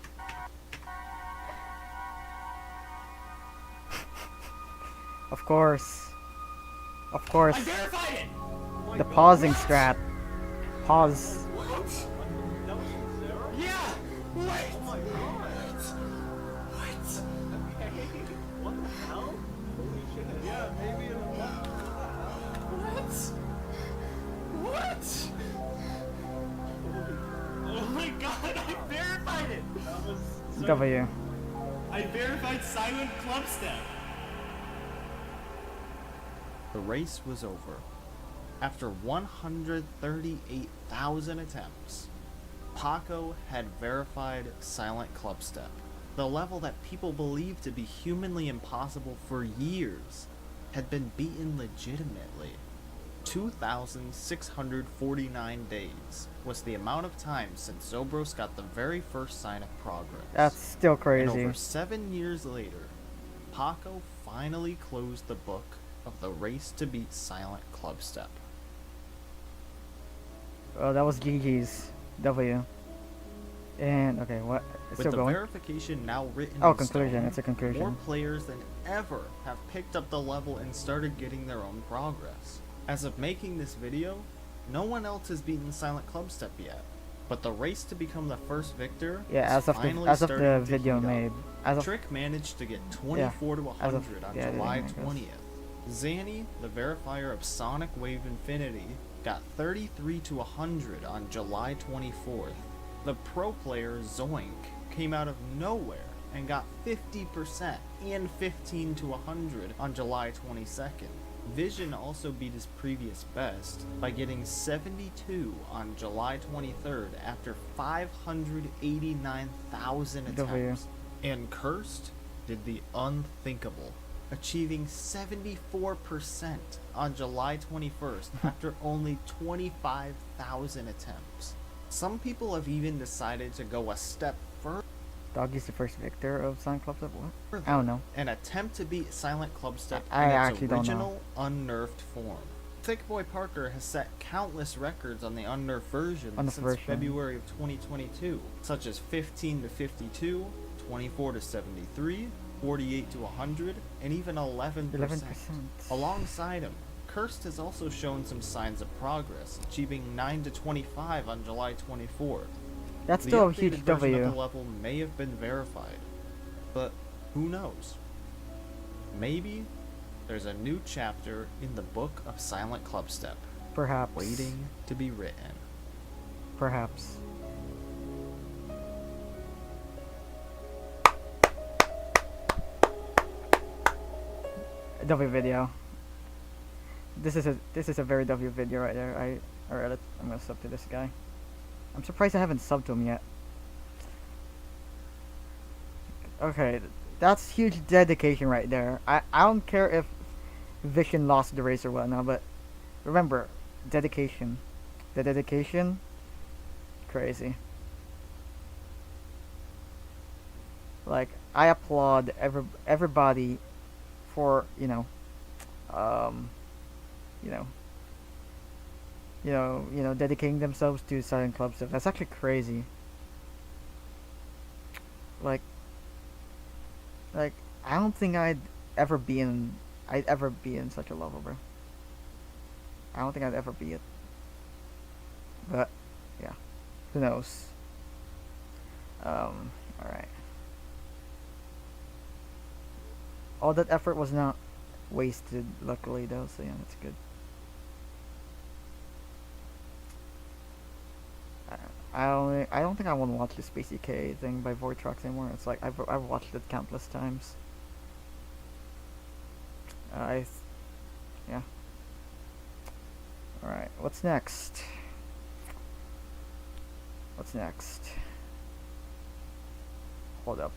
Speaker 1: Of course. Of course.
Speaker 8: I verified it!
Speaker 1: The pausing strat. Pause.
Speaker 8: What? Yeah! Wait! Oh my god! What? What the hell? Holy shit. Yeah, maybe in a month. What? What? Oh my god, I verified it! That was so
Speaker 1: W.
Speaker 8: I verified Silent Clubstep.
Speaker 19: The race was over. After 138,000 attempts, Paco had verified Silent Clubstep, the level that people believed to be humanly impossible for years, had been beaten legitimately. 2,649 days was the amount of time since Zobros got the very first sign of progress.
Speaker 1: That's still crazy.
Speaker 19: And over 7 years later, Paco finally closed the book of the race to beat Silent Clubstep.
Speaker 1: Oh, that was GG's W. And okay, what? It's
Speaker 19: With
Speaker 1: still
Speaker 19: the
Speaker 1: going.
Speaker 19: verification now written
Speaker 1: Oh,
Speaker 19: in
Speaker 1: conclusion.
Speaker 19: stone,
Speaker 1: It's a conclusion.
Speaker 19: more players than ever have picked up the level and started getting their own progress. As of making this video, no one else has beaten Silent Clubstep yet, but the race to become the first victor
Speaker 1: Yeah,
Speaker 19: is finally
Speaker 1: as of
Speaker 19: starting
Speaker 1: the
Speaker 19: to
Speaker 1: video
Speaker 19: heat up.
Speaker 1: made. As of
Speaker 19: Trick managed to get 24 to 100 on July 20th. Zanny, the verifier of Sonic Wave Infinity, got 33 to 100 on July 24th. The pro player Zoink came out of nowhere and got 50% and 15 to 100 on July 22nd. Vision also beat his previous best by getting 72 on July 23rd after 589,000 attempts. And Cursed did the unthinkable, achieving 74% on July 21st after only 25,000 attempts. Some people have even decided to go a step further.
Speaker 1: Doggy's the first victor of Silent Clubstep? What? I don't know.
Speaker 19: And attempt to beat Silent Clubstep
Speaker 1: I
Speaker 19: in
Speaker 1: actually
Speaker 19: its
Speaker 1: don't
Speaker 19: original, unnerfed form. Thick Boy Parker has set countless records on the unnerved version since February of 2022, such as 15 to 52, 24 to 73, 48 to 100, and even 11%. Alongside him, Cursed has also shown some signs of progress, achieving 9 to 25 on July 24th.
Speaker 1: That's still a
Speaker 19: The
Speaker 1: huge
Speaker 19: updated version
Speaker 1: W.
Speaker 19: of the level may have been verified, but who knows? Maybe there's a new chapter in the book of Silent Clubstep.
Speaker 1: Perhaps.
Speaker 19: Waiting to be written.
Speaker 1: Perhaps. W video. This is a very W video right there. Alright, I'm gonna sub to this guy. I'm surprised I haven't subbed to him yet. Okay, that's huge dedication right there. I don't care if Vision lost the race or whatnot, but remember, dedication. The dedication, crazy. Like, I applaud everybody for, dedicating themselves to Silent Club stuff. That's actually crazy. Like, I don't think I'd ever be in such a level, bro. I don't think I'd ever be it. But, yeah. Who knows? Alright. All that effort was not wasted, luckily, though, so yeah, that's good. I don't think I want to watch the Spacey K thing by Vortrox anymore. It's like, I've watched it countless times. Yeah. Alright, what's next? What's next? Hold up.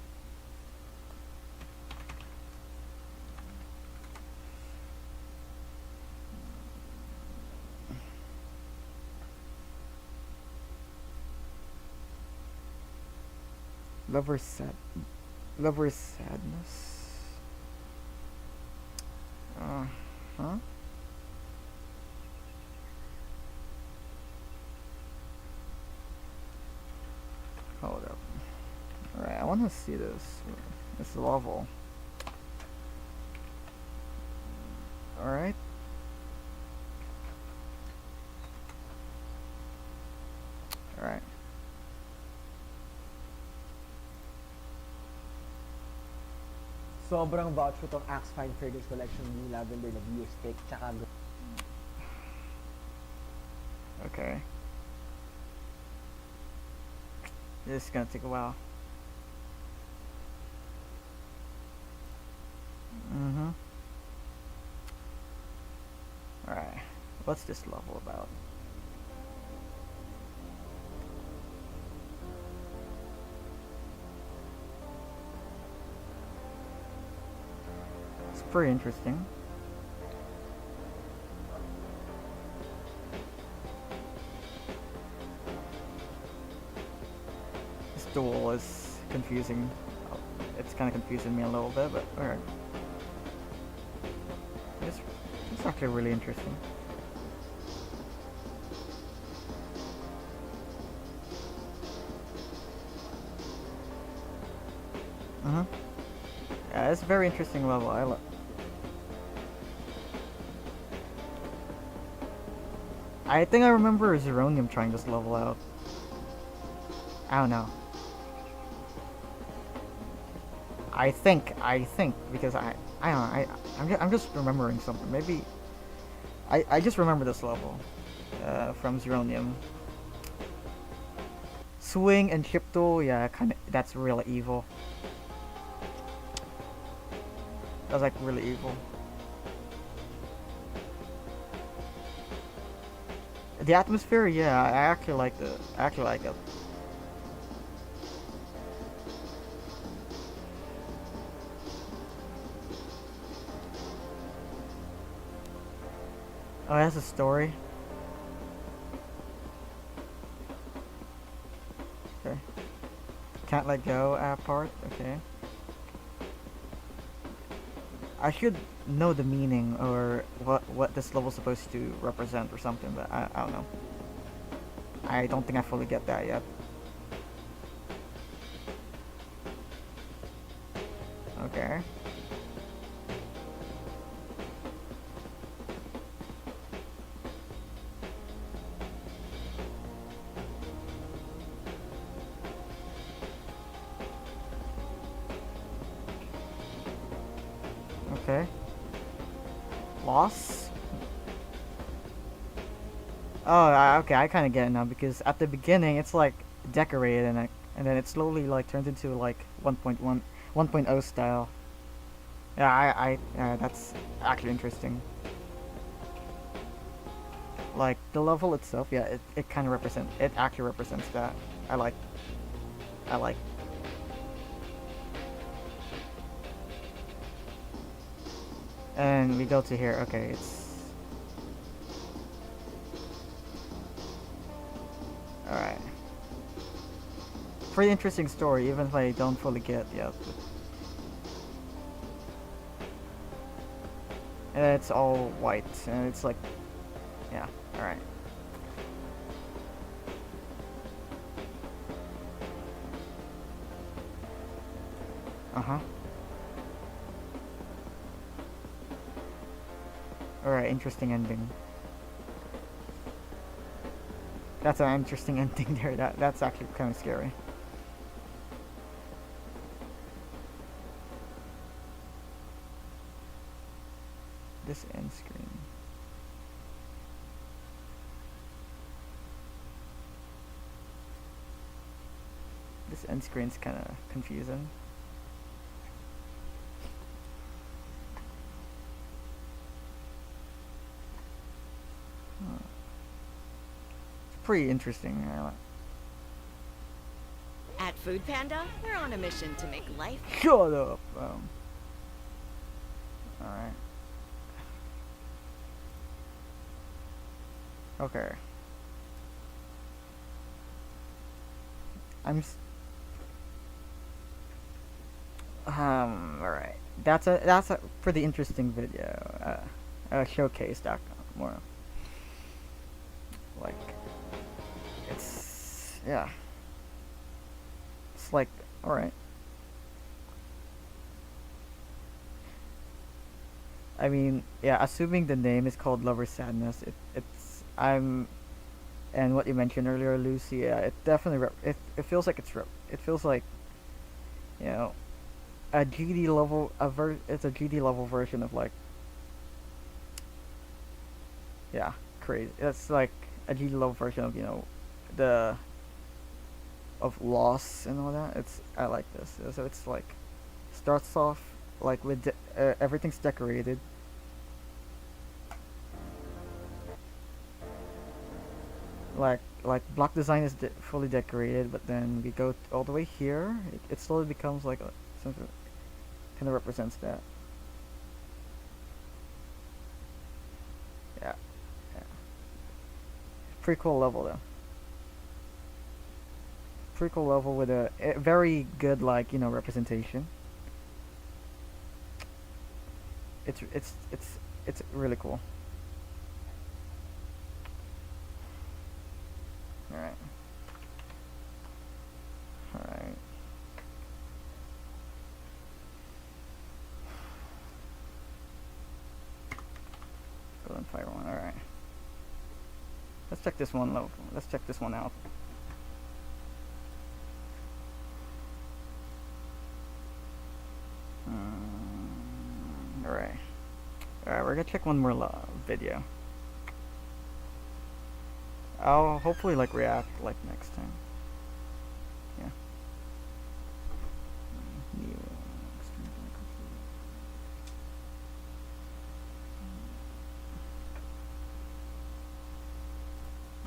Speaker 1: Lover's sadness. Huh? Hold up. Alright, I want to see this level. Alright. Alright.
Speaker 7: Sobrang vouch ko tong Axe Fine Fragrance Collection Blue Lavender na view stick tsaka
Speaker 1: Okay. This is gonna take a while. Alright. What's this level about? It's pretty interesting. stool is confusing. It's kind of confusing me a little bit, but alright. It's actually really interesting. Yeah, it's a very interesting level. I think I remember Zeronium trying this level out. I don't know. I think because I don't know. I'm just remembering something. Maybe I just remember this level from Zeronium. Swing and chip tool, yeah, kind of. That's really evil. That's like really evil. The atmosphere, yeah, I actually like it. Oh, it has a story. Okay. Can't let go part. Okay. I should know the meaning or what this level's supposed to represent or something, but I don't know. I don't think I fully get that yet. Okay. Okay. Loss? Oh, okay, I kind of get it now, because at the beginning it's like decorated and then it slowly like turns into like 1.0 style. Yeah, that's actually interesting. Like the level itself, yeah, it kind of actually represents that. I like. And we go to here. Okay, it's alright. Pretty interesting story, even if I don't fully get yet. And it's all white, and it's like, yeah, alright. Uh-huh. Alright, interesting ending. That's an interesting ending there. That's actually kind of scary. This end screen. This end screen's kind of confusing. Pretty interesting.
Speaker 9: At Food Panda, we're on a mission to make life.
Speaker 1: Shut up. All right. Okay. All right. That's a pretty interesting video. Showcase that more. Like. Yeah. It's like, alright. I mean, yeah, assuming the name is called Lover's Sadness, and what you mentioned earlier, Lucy, yeah, it definitely, it feels like it feels like, you know, a GD level, it's a GD level version of like, yeah, crazy. It's like a GD level version of, you know, of loss and all that. I like this. So it's like starts off like with everything's decorated. Like block design is fully decorated, but then we go all the way here. It slowly becomes like something kind of represents that. Yeah. Pretty cool level though. pretty cool level with a very good, like, you know, representation. It's really cool. Alright. Alright. Golden Fire one, alright. Let's check this one low. Let's check this one out. Alright. Alright, we're gonna check one more video. I'll hopefully like react like next time. Yeah.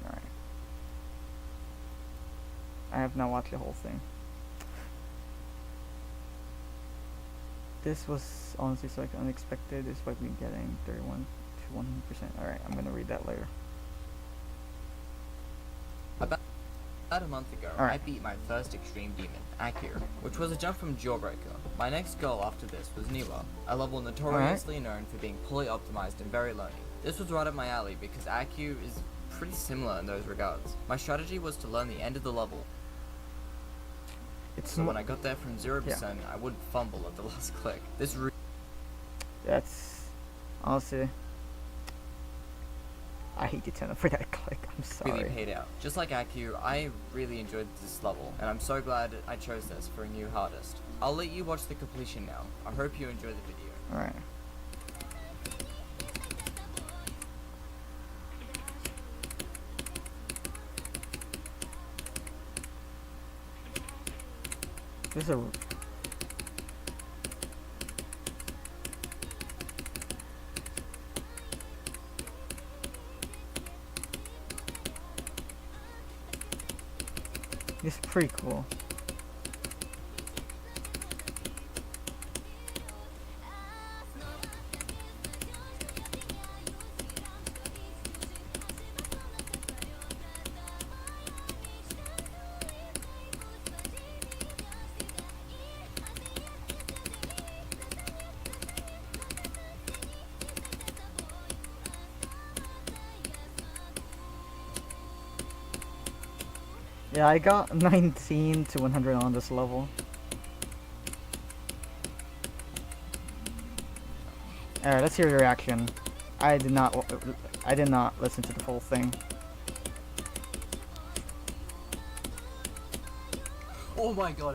Speaker 1: Alright. I have not watched the whole thing. This was honestly so unexpected, despite me getting 31 to 100%. Alright, I'm gonna read that later.
Speaker 14: About a month ago, I beat my first extreme demon, Akir, which was a jump from Jawbreaker. My next goal after this was Niwa, a level notoriously known for being poorly optimized and very lonely. This was right up my alley because Akir is pretty similar in those regards. My strategy was to learn the end of the level. So when I got there from 0%, I would fumble at the last click.
Speaker 1: That's honestly, I hate to turn up for that click. I'm sorry.
Speaker 14: Really paid out. Just like Akir, I really enjoyed this level, and I'm so glad I chose this for a new hardest. I'll let you watch the completion now. I hope you enjoy the video.
Speaker 1: Alright. This is a It's pretty cool. Yeah, I got 19 to 100 on this level. Alright, let's hear your reaction. I did not listen to the full thing.
Speaker 14: Oh my god.